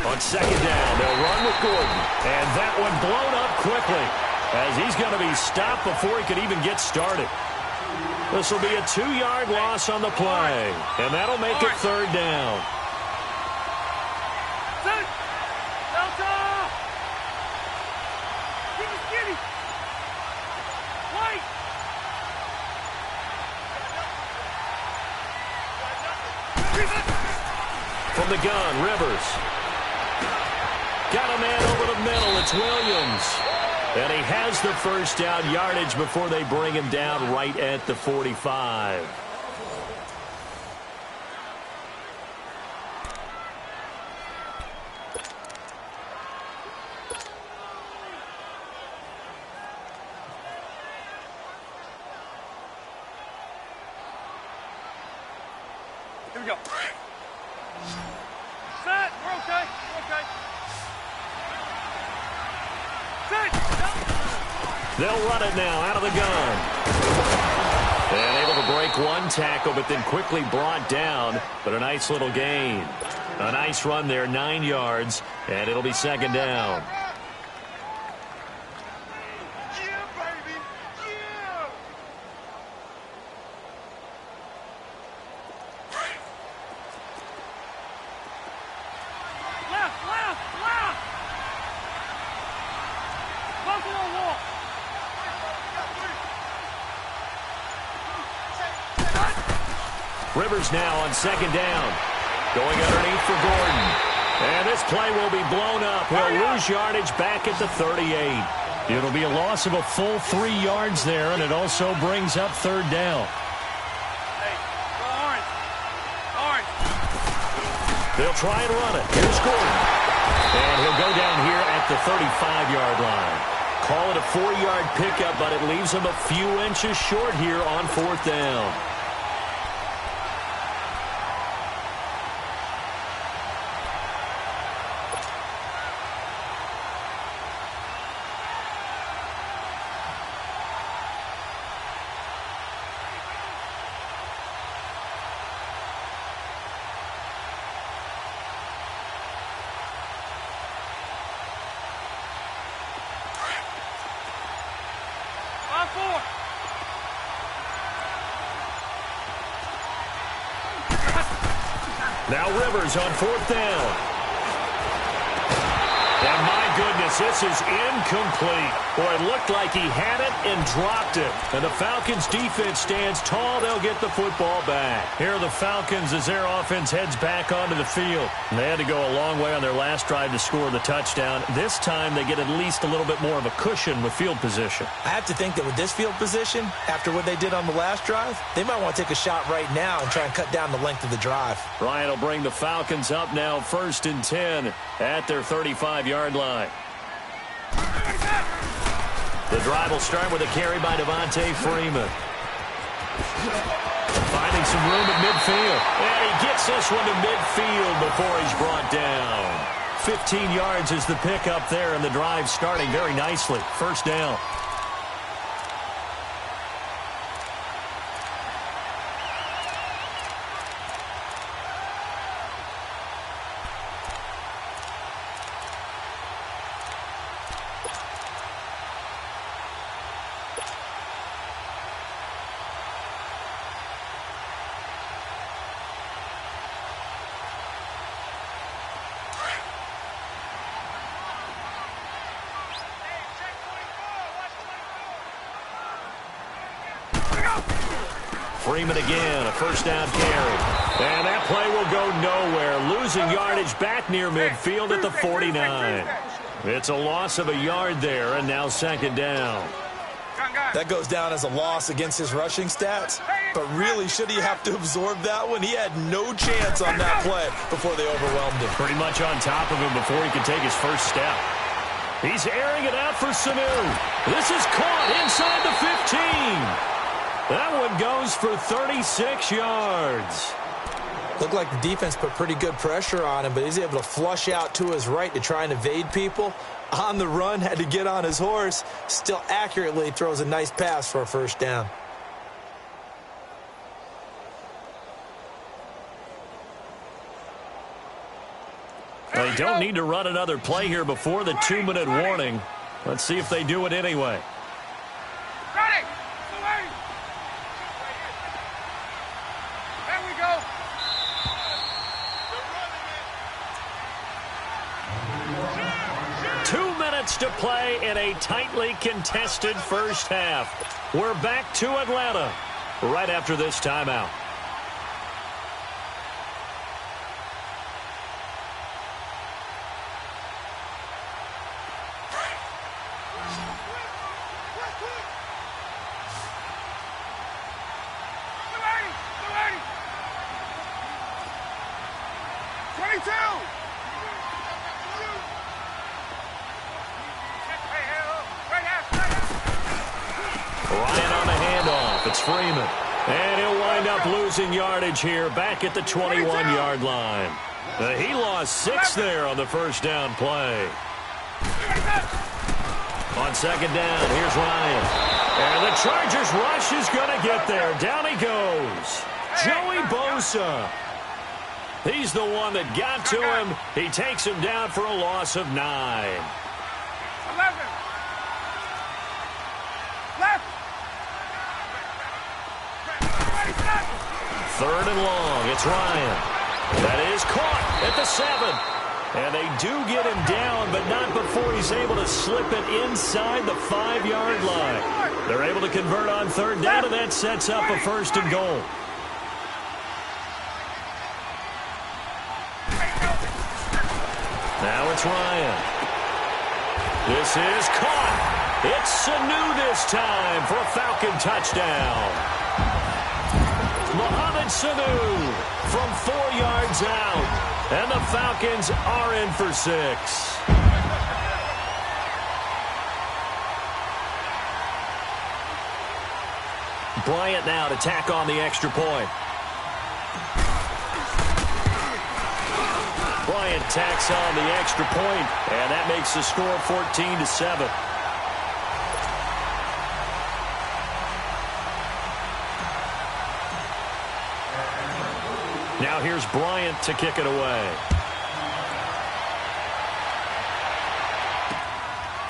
On 2nd down, they'll run with Gordon. And that one blown up quickly as he's going to be stopped before he could even get started. This will be a 2-yard loss on the play, and that'll make it third down. From the gun, Rivers. Got a man over the middle. It's Williams. And he has the first down yardage before they bring him down right at the 45. Here we go. Set. We're okay. We're okay. Set. They'll run it now out of the gun. And able to break one tackle, but then quickly brought down. But a nice little gain. A nice run there, 9 yards, and it'll be second down. Yeah, baby. Yeah. Left. Buffalo wall. Rivers now on second down. Going underneath for Gordon. And this play will be blown up. He'll lose yardage back at the 38. It'll be a loss of a full 3 yards there, and it also brings up third down. Hey, go orange. They'll try and run it. Here's Gordon. And he'll go down here at the 35-yard line. Call it a 4-yard pickup, but it leaves him a few inches short here on fourth down. Now Rivers on fourth down. And my goodness, this is incomplete. Boy, it looked like he had it and dropped it. And the Falcons' defense stands tall. They'll get the football back. Here are the Falcons as their offense heads back onto the field. And they had to go a long way on their last drive to score the touchdown. This time they get at least a little bit more of a cushion with field position. I have to think that with this field position, after what they did on the last drive, they might want to take a shot right now and try and cut down the length of the drive. Bryant will bring the Falcons up now 1st and 10 at their 35-yard line. The drive will start with a carry by Devontae Freeman. Finding some room at midfield. And he gets this one to midfield before he's brought down. 15 yards is the pickup there, and the drive starting very nicely. First down. Freeman again, a first down carry. And that play will go nowhere. Losing yardage back near midfield at the 49. It's a loss of a yard there, and now second down. That goes down as a loss against his rushing stats. But really, should he have to absorb that one? He had no chance on that play before they overwhelmed him. Pretty much on top of him before he could take his first step. He's airing it out for Sanu. This is caught inside the 15. That one goes for 36 yards. Looked like the defense put pretty good pressure on him, but he's able to flush out to his right to try and evade people. On the run, had to get on his horse. Still accurately throws a nice pass for a first down. They don't need to run another play here before the 2-minute warning. Let's see if they do it anyway. minutes to play in a tightly contested first half. We're back to Atlanta right after this timeout. Freeman. And he'll wind up losing yardage here back at the 21-yard line. He lost 6 there on the first down play. On second down, here's Ryan. And the Chargers rush is going to get there. Down he goes. Joey Bosa. He's the one that got to him. He takes him down for a loss of 9. 11. Left. Third and long. It's Ryan. That is caught at the 7. And they do get him down, but not before he's able to slip it inside the 5-yard line. They're able to convert on third down, and that sets up a first and goal. Now it's Ryan. This is caught. It's Sanu this time for a Falcon touchdown. Mohamed Sanu from 4 yards out. And the Falcons are in for 6. Bryant now to tack on the extra point. Bryant tacks on the extra point, and that makes the score 14-7. Now here's Bryant to kick it away.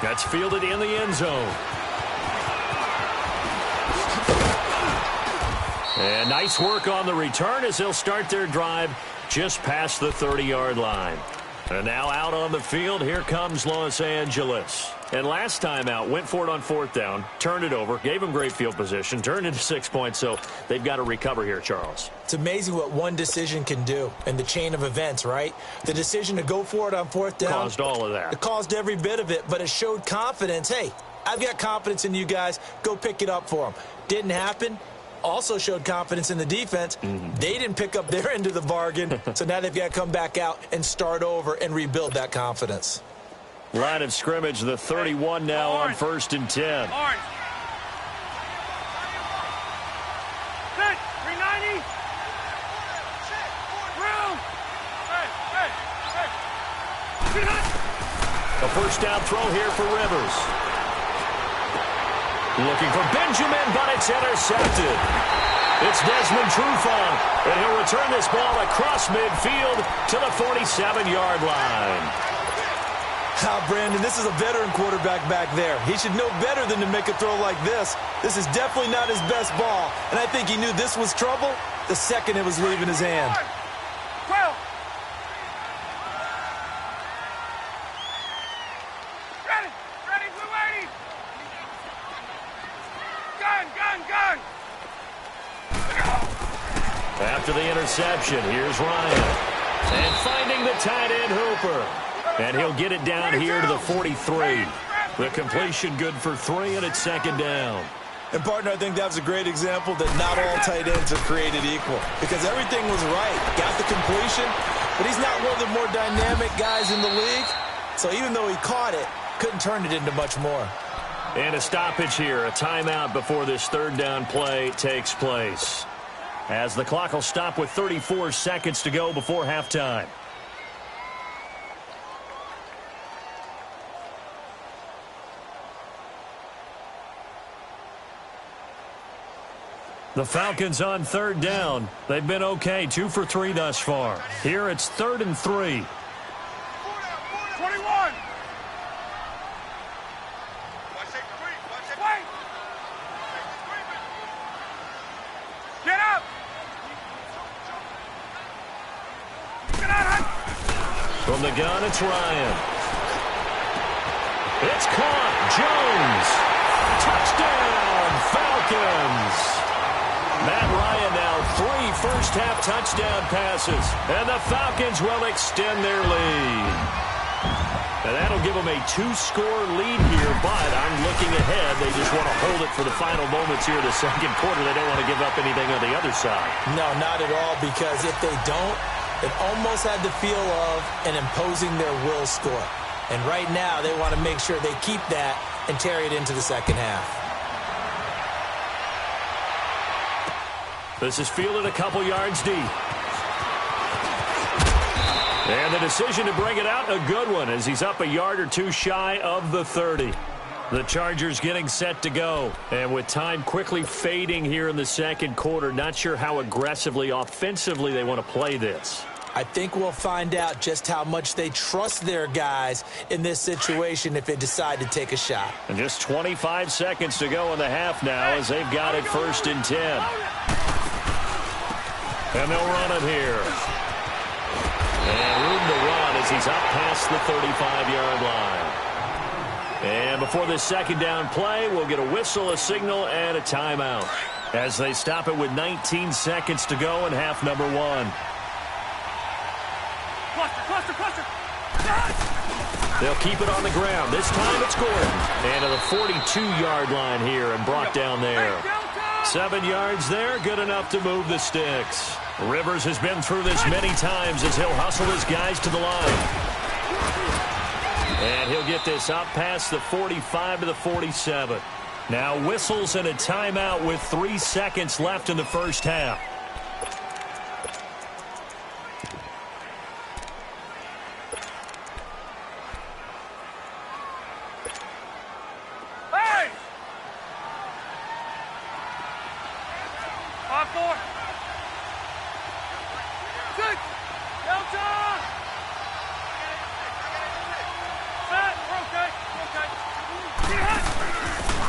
That's fielded in the end zone. And nice work on the return as they'll start their drive just past the 30-yard line. And now out on the field, here comes Los Angeles. And last time out, went for it on fourth down, turned it over, gave them great field position, turned into 6 points, so they've got to recover here, Charles. It's amazing what one decision can do in the chain of events, right? The decision to go for it on fourth down. Caused all of that. It caused every bit of it, but it showed confidence. Hey, I've got confidence in you guys. Go pick it up for them. Didn't happen. Also showed confidence in the defense. They didn't pick up their end of the bargain, so now they've got to come back out and start over and rebuild that confidence. Line of scrimmage, the 31 now on 1st and 10. Good. 390. A first down throw here for Rivers. Looking for Benjamin, but it's intercepted. It's Desmond Trufant, and he'll return this ball across midfield to the 47-yard line. Brandon, this is a veteran quarterback back there. He should know better than to make a throw like this. This is definitely not his best ball, and I think he knew this was trouble the second it was leaving his hand. 12. Ready, blue 80. Gun. After the interception, here's Ryan. And finding the tight end Hooper. And he'll get it down here to the 43. The completion good for 3, and it's second down. And, partner, I think that was a great example that not all tight ends are created equal because everything was right. Got the completion, but he's not one of the more dynamic guys in the league. So even though he caught it, couldn't turn it into much more. And a stoppage here, a timeout before this third down play takes place. As the clock will stop with 34 seconds to go before halftime. The Falcons on third down. They've been okay, 2 for 3 thus far. Here it's 3rd and 3. 21. Wait. Get up. From the gun, it's Ryan. It's caught. Jones. Touchdown, Falcons. Matt Ryan now 3 first-half touchdown passes. And the Falcons will extend their lead. And that'll give them a 2-score lead here, but I'm looking ahead. They just want to hold it for the final moments here in the second quarter. They don't want to give up anything on the other side. No, not at all, because if they don't, it almost had the feel of an imposing their will score. And right now, they want to make sure they keep that and carry it into the second half. This is fielded a couple yards deep. And the decision to bring it out, a good one, as he's up a yard or two shy of the 30. The Chargers getting set to go. And with time quickly fading here in the second quarter, not sure how aggressively, offensively they want to play this. I think we'll find out just how much they trust their guys in this situation if they decide to take a shot. And just 25 seconds to go in the half now as they've got it 1st and 10. And they'll run it here. And room to run as he's up past the 35-yard line. And before this second down play, we'll get a whistle, a signal, and a timeout as they stop it with 19 seconds to go in half number 1. They'll keep it on the ground. This time it's Gordon. And to the 42-yard line here and brought down there. 7 yards there, good enough to move the sticks. Rivers has been through this many times as he'll hustle his guys to the line. And he'll get this up past the 45 to the 47. Now whistles and a timeout with 3 seconds left in the first half.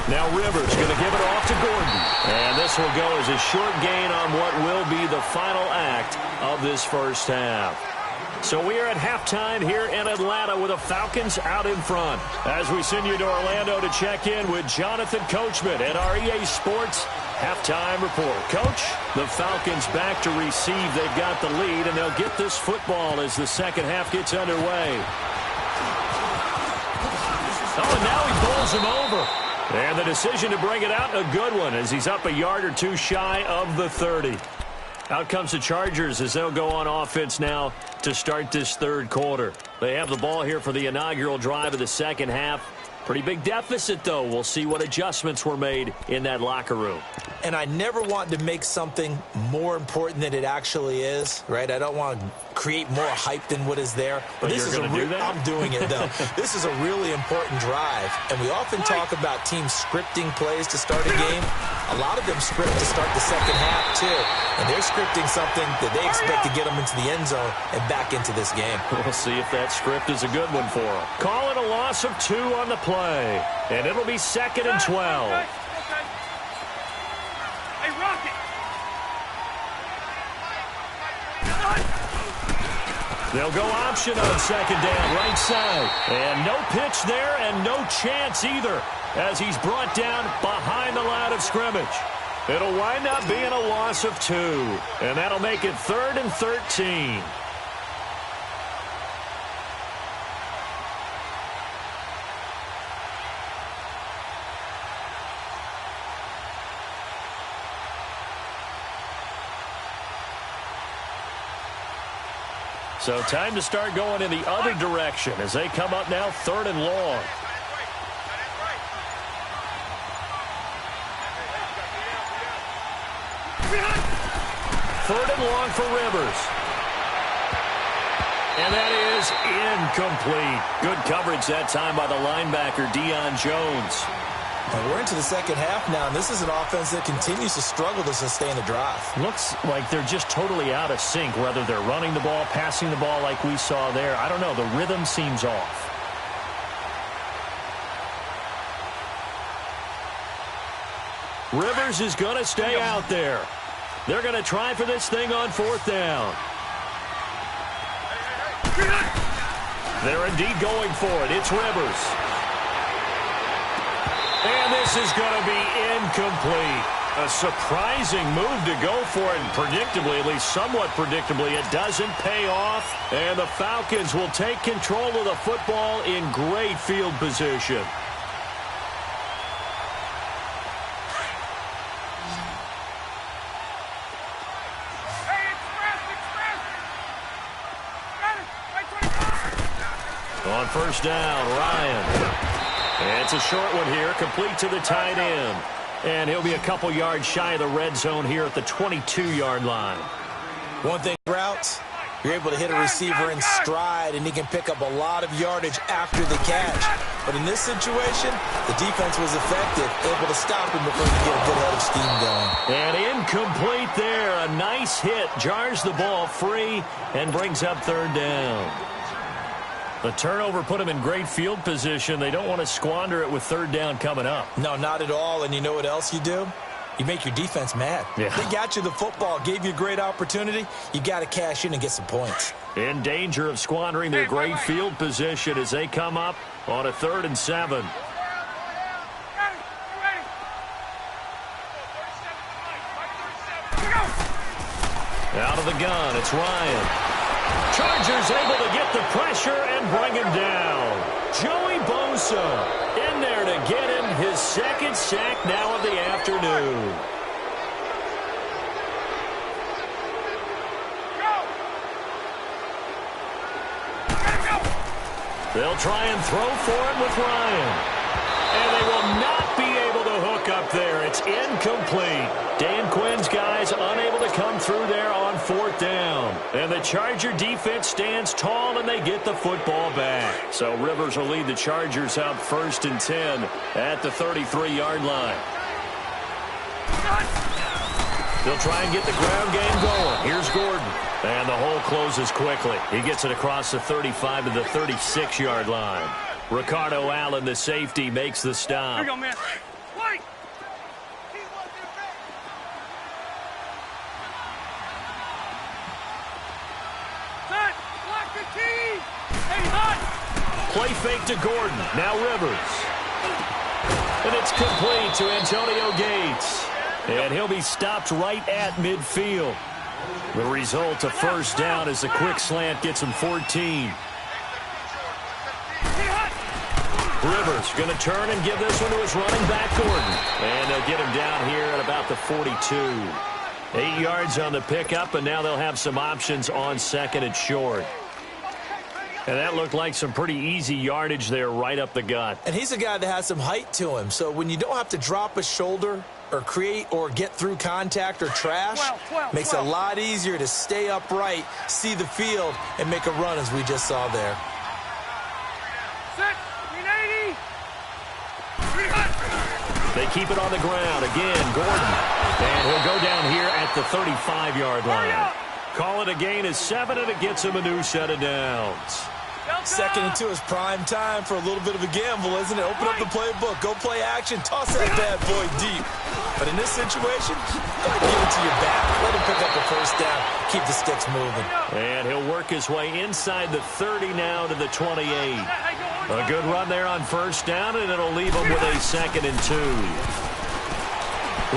Now Rivers going to give it off to Gordon. And this will go as a short gain on what will be the final act of this first half. So we are at halftime here in Atlanta with the Falcons out in front. As we send you to Orlando to check in with Jonathan Coachman at our EA Sports Halftime Report. Coach, the Falcons back to receive. They've got the lead, and they'll get this football as the second half gets underway. Oh, and now he bowls him over. And the decision to bring it out, a good one, as he's up a yard or two shy of the 30. Out comes the Chargers as they'll go on offense now to start this third quarter. They have the ball here for the inaugural drive of the second half. Pretty big deficit, though. We'll see what adjustments were made in that locker room. And I never want to make something more important than it actually is, right? I don't want to create more hype than what is there. But this is do that? I'm doing it, though. This is a really important drive. And we often talk about teams scripting plays to start a game. A lot of them script to start the second half, too. And they're scripting something that they expect to get them into the end zone and back into this game. We'll see if that script is a good one for them. Call it a loss of 2 on the play. And it'll be 2nd and 12. Hey, Rocket! They'll go option on second down, right side. And no pitch there and no chance either as he's brought down behind the line of scrimmage. It'll wind up being a loss of 2. And that'll make it 3rd and 13. So time to start going in the other direction as they come up now 3rd and long. Third and long for Rivers. And that is incomplete. Good coverage that time by the linebacker, Deion Jones. And we're into the second half now, and this is an offense that continues to struggle to sustain the drive. Looks like they're just totally out of sync, whether they're running the ball, passing the ball like we saw there. I don't know. The rhythm seems off. Rivers is going to stay out there. They're going to try for this thing on 4th down. They're indeed going for it. It's Rivers. And this is going to be incomplete. A surprising move to go for it, and predictably, at least somewhat predictably, it doesn't pay off. And the Falcons will take control of the football in great field position. On first down, Ryan. And it's a short one here, complete to the tight end. And he'll be a couple yards shy of the red zone here at the 22-yard line. One thing, routes, you're able to hit a receiver in stride, and he can pick up a lot of yardage after the catch. But in this situation, the defense was effective, able to stop him before he could get a good head of steam going. And incomplete there. A nice hit, jars the ball free, and brings up third down. The turnover put him in great field position. They don't want to squander it with third down coming up. No, not at all. And you know what else you do? You make your defense mad. Yeah. They got you the football, gave you a great opportunity. You got to cash in and get some points. In danger of squandering their great field position as they come up on a 3rd and 7. Out of the gun, it's Ryan. Chargers able to get the pressure and bring him down. Joey Bosa in there to get him his second sack now of the afternoon. They'll try and throw for him with Ryan. And they will not be able to hook up there. It's incomplete. Dan Quinn's guys unable to come through there on 4th down. And the Charger defense stands tall, and they get the football back. So Rivers will lead the Chargers out 1st and 10 at the 33-yard line. They'll try and get the ground game going. Here's Gordon. And the hole closes quickly. He gets it across the 35 to the 36-yard line. Ricardo Allen, the safety, makes the stop. Here you go, man. Wait. Set. Block the key. Hey, hot. Play fake to Gordon. Now Rivers. And it's complete to Antonio Gates. And he'll be stopped right at midfield. The result, a first down as the quick slant gets him 14. Rivers going to turn and give this one to his running back, Gordon. And they'll get him down here at about the 42. 8 yards on the pickup, and now they'll have some options on 2nd and short. And that looked like some pretty easy yardage there right up the gut. And he's a guy that has some height to him. So when you don't have to drop a shoulder or create or get through contact or trash, makes it a lot easier to stay upright, see the field, and make a run as we just saw there. They keep it on the ground. Again, Gordon. And he'll go down here at the 35-yard line. Call it a gain of 7, and it gets him a new set of downs. 2nd and 2 is prime time for a little bit of a gamble, isn't it? Open up the playbook, go play action, toss that bad boy deep. But in this situation, gotta give it to your back. Let him pick up a first down, keep the sticks moving. And he'll work his way inside the 30 now to the 28. A good run there on first down, and it'll leave him with a 2nd and 2.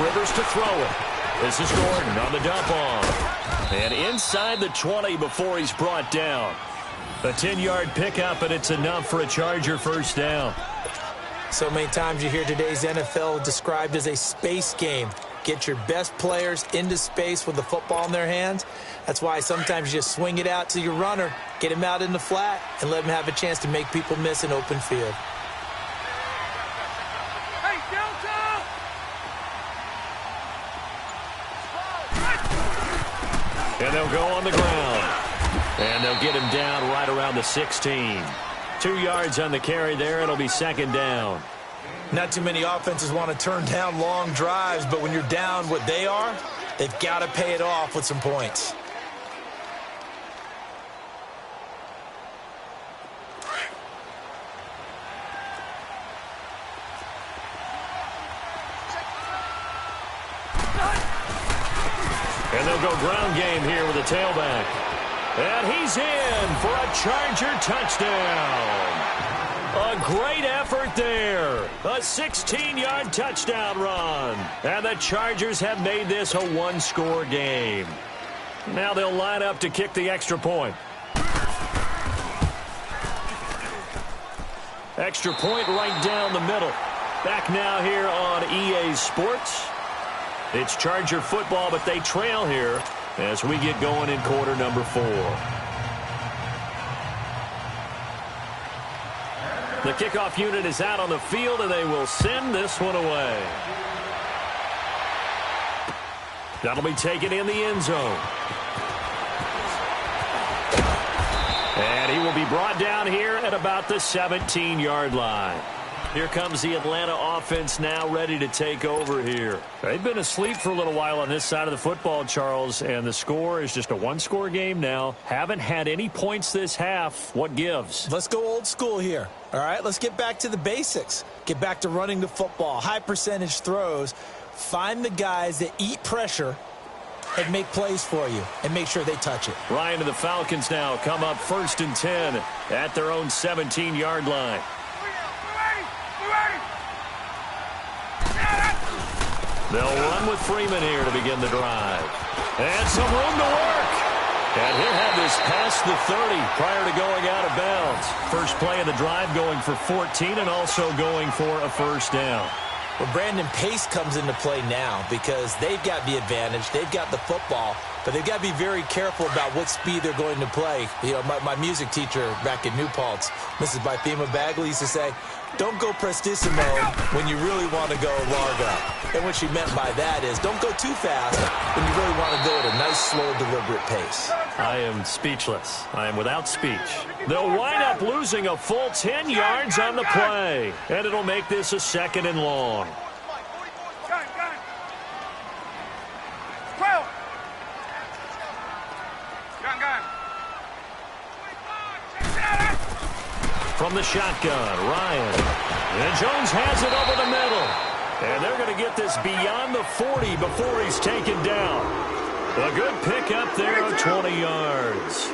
Rivers to throw it. This is Gordon on the dump off. And inside the 20 before he's brought down. A 10-yard pickup, and it's enough for a Charger first down. So many times you hear today's NFL described as a space game. Get your best players into space with the football in their hands. That's why sometimes you just swing it out to your runner, get him out in the flat, and let him have a chance to make people miss an open field. Hey, Delta! And they'll go on the ground. And they'll get him down right around the 16. 2 yards on the carry there. It'll be 2nd down. Not too many offenses want to turn down long drives, but when you're down what they are, they've got to pay it off with some points. And they'll go ground game here with a tailback. And he's in for a Charger touchdown. A great effort there. A 16-yard touchdown run. And the Chargers have made this a one-score game. Now they'll line up to kick the extra point. Extra point right down the middle. Back now here on EA Sports. It's Charger football, but they trail here as we get going in quarter number 4. The kickoff unit is out on the field, and they will send this one away. That'll be taken in the end zone. And he will be brought down here at about the 17-yard line. Here comes the Atlanta offense now ready to take over here. They've been asleep for a little while on this side of the football, Charles, and the score is just a one-score game now. Haven't had any points this half. What gives? Let's go old school here. All right, let's get back to the basics. Get back to running the football, high percentage throws. Find the guys that eat pressure and make plays for you and make sure they touch it. Ryan and the Falcons now come up 1st and 10 at their own 17-yard line. They'll run with Freeman here to begin the drive. And some room to work. And he'll have this past the 30 prior to going out of bounds. First play of the drive going for 14 and also going for a first down. Well, Brandon, pace comes into play now because they've got the advantage. They've got the football, but they've got to be very careful about what speed they're going to play. You know, my music teacher back in New Paltz, Mrs. Bythema Bagley, used to say, don't go prestissimo when you really want to go largo. And what she meant by that is don't go too fast when you really want to go at a nice, slow, deliberate pace. I am speechless. I am without speech. They'll wind up losing a full 10 yards on the play. And it'll make this a 2nd and long. From the shotgun, Ryan. And Jones has it over the middle. And they're going to get this beyond the 40 before he's taken down. A good pickup there of 20 yards.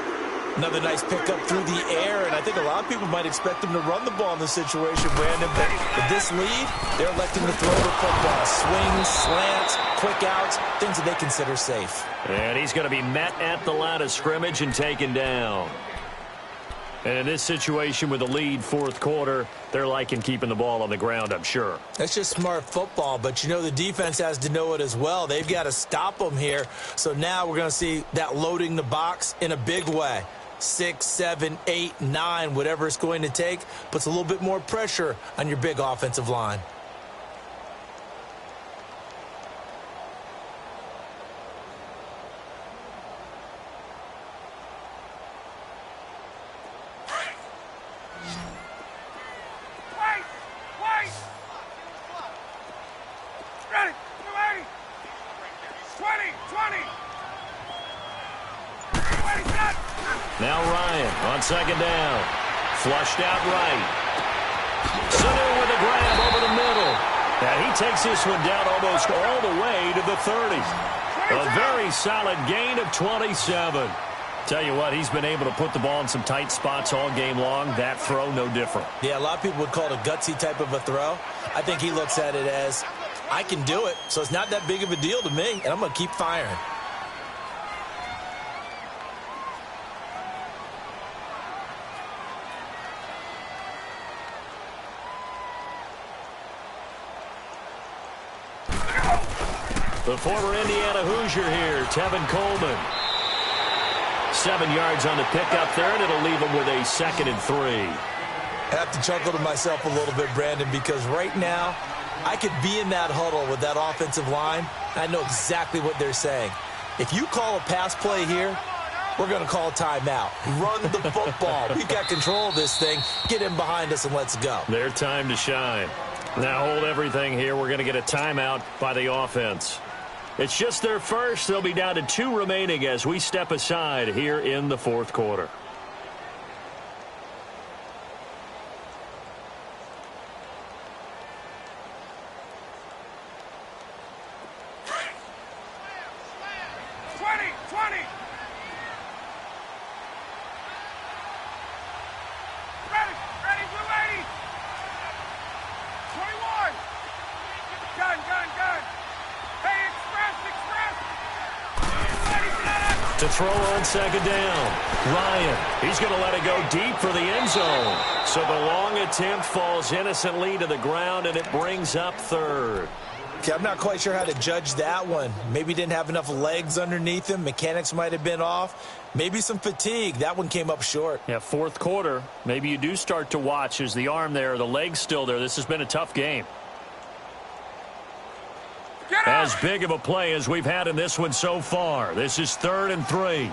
Another nice pickup through the air, and I think a lot of people might expect him to run the ball in this situation, Brandon. But with this lead, they're electing to throw the football. Swings, slants, quick outs, things that they consider safe. And he's going to be met at the line of scrimmage and taken down. And in this situation with the lead 4th quarter, they're liking keeping the ball on the ground, I'm sure. That's just smart football, but you know the defense has to know it as well. They've got to stop them here. So now we're going to see that loading the box in a big way. 6, 7, 8, 9, whatever it's going to take, puts a little bit more pressure on your big offensive line. Now Ryan on 2nd down. Flushed out right. Sanu with a grab over the middle. And he takes this one down almost all the way to the 30. A very solid gain of 27. Tell you what, he's been able to put the ball in some tight spots all game long. That throw, no different. Yeah, a lot of people would call it a gutsy type of a throw. I think he looks at it as, I can do it, so it's not that big of a deal to me, and I'm going to keep firing. The former Indiana Hoosier here, Tevin Coleman. 7 yards on the pickup there, and it'll leave him with a 2nd and 3. I have to chuckle to myself a little bit, Brandon, because right now I could be in that huddle with that offensive line. I know exactly what they're saying. If you call a pass play here, we're going to call a timeout. Run the football. We've got control of this thing. Get in behind us and let's go. Their time to shine. Now hold everything here. We're going to get a timeout by the offense. It's just their first. They'll be down to 2 remaining as we step aside here in the 4th quarter. To throw on second down. Ryan, he's going to let it go deep for the end zone. So the long attempt falls innocently to the ground, and it brings up third. Okay, I'm not quite sure how to judge that one. Maybe didn't have enough legs underneath him. Mechanics might have been off. Maybe some fatigue. That one came up short. Yeah, fourth quarter. Maybe you do start to watch. Is the arm there, the leg's still there? This has been a tough game. As big of a play as we've had in this one so far. This is 3rd and 3.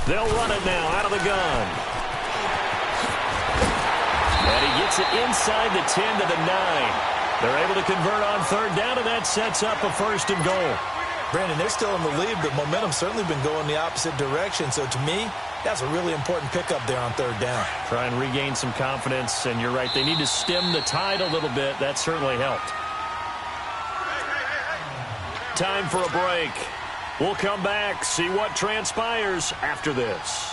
They'll run it now out of the gun. And he gets it inside the 10 to the 9. They're able to convert on 3rd down, and that sets up a 1st and goal. Brandon, they're still in the lead, but momentum's certainly been going the opposite direction. So to me, that's a really important pickup there on 3rd down. Try and regain some confidence, and you're right. They need to stem the tide a little bit. That certainly helped. Time for a break. We'll come back, see what transpires after this.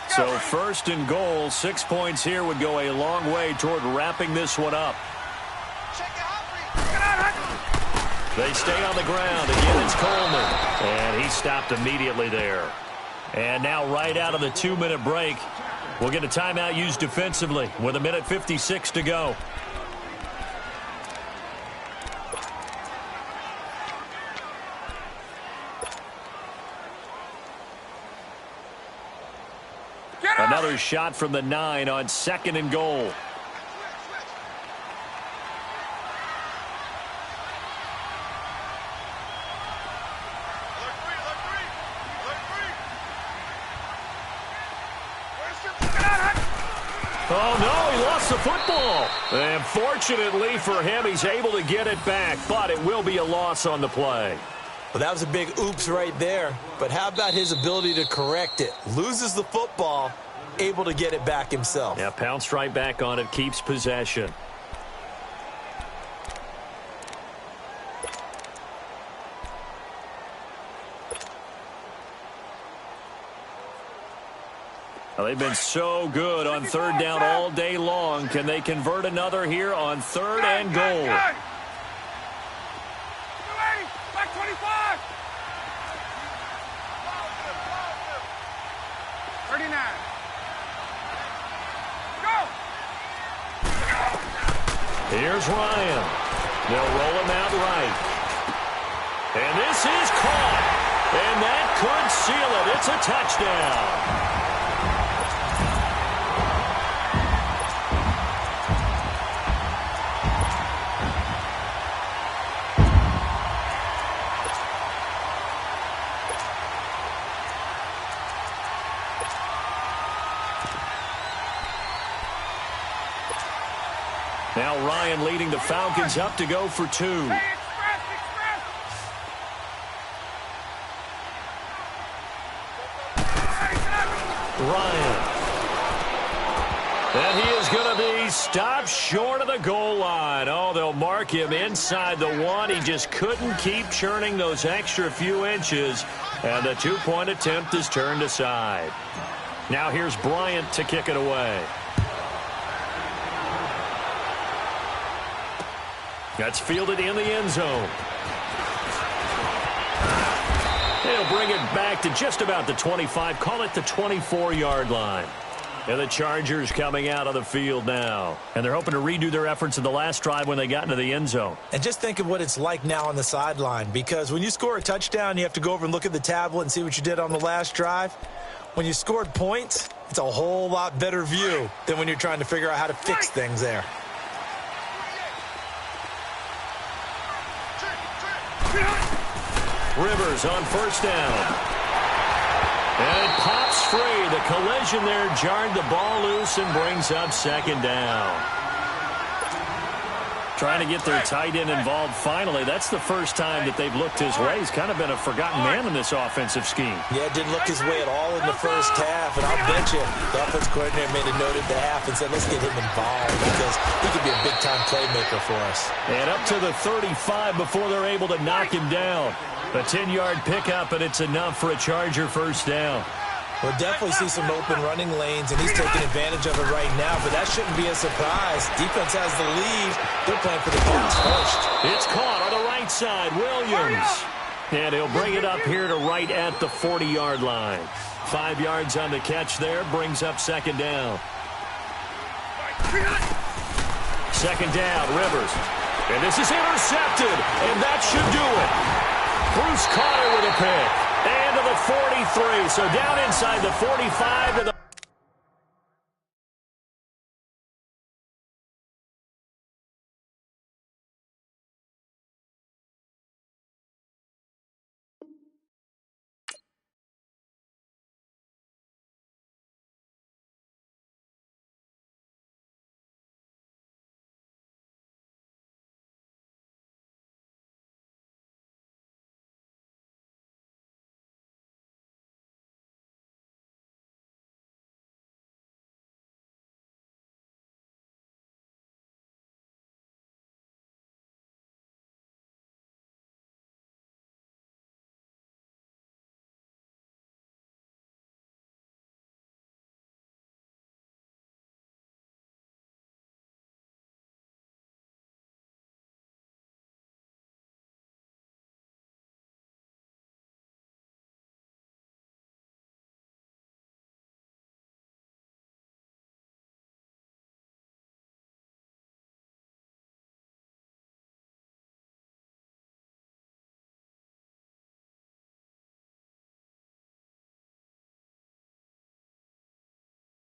So 1st and goal, 6 points here would go a long way toward wrapping this one up. They stay on the ground. Again, it's Coleman. And he stopped immediately there. And now right out of the 2-minute break, we'll get a timeout used defensively with 1:56 to go. Another shot from the 9 on 2nd and goal. Oh, no, he lost the football. And fortunately for him, he's able to get it back, but it will be a loss on the play. Well, that was a big oops right there. But how about his ability to correct it? Loses the football, able to get it back himself. Yeah, pounced right back on it, keeps possession. Well, they've been so good on 3rd down all day long. Can they convert another here on 3rd and goal? Back 25. 39. Go. Here's Ryan. They'll roll him out right. And this is caught. And that could seal it. It's a touchdown. Now Ryan leading the Falcons up to go for 2. Express. Ryan. And he is going to be stopped short of the goal line. Oh, they'll mark him inside the 1. He just couldn't keep churning those extra few inches. And the 2-point attempt is turned aside. Now here's Bryant to kick it away. That's fielded in the end zone. They'll bring it back to just about the 25. Call it the 24-yard line. And the Chargers coming out of the field now. And they're hoping to redo their efforts in the last drive when they got into the end zone. And just think of what it's like now on the sideline. Because when you score a touchdown, you have to go over and look at the tablet and see what you did on the last drive. When you scored points, it's a whole lot better view than when you're trying to figure out how to fix things there. Rivers on 1st down. And it pops free. The collision there jarred the ball loose and brings up 2nd down. Trying to get their tight end involved finally. That's the first time that they've looked his way. He's kind of been a forgotten man in this offensive scheme. Yeah, didn't look his way at all in the first half. And I'll bet you the offense coordinator made a note at the half and said, let's get him involved because he could be a big-time playmaker for us. And up to the 35 before they're able to knock him down. A 10-yard pickup, and it's enough for a Charger 1st down. We'll definitely see some open running lanes, and he's taking advantage of it right now, but that shouldn't be a surprise. Defense has the lead. They're playing for the pass first. It's caught on the right side. Williams. And he'll bring it up here to right at the 40-yard line. 5 yards on the catch there, brings up second down. Second down, Rivers. And this is intercepted, and that should do it. Bruce Carter with a pick. And to the 43, so down inside the 45 to the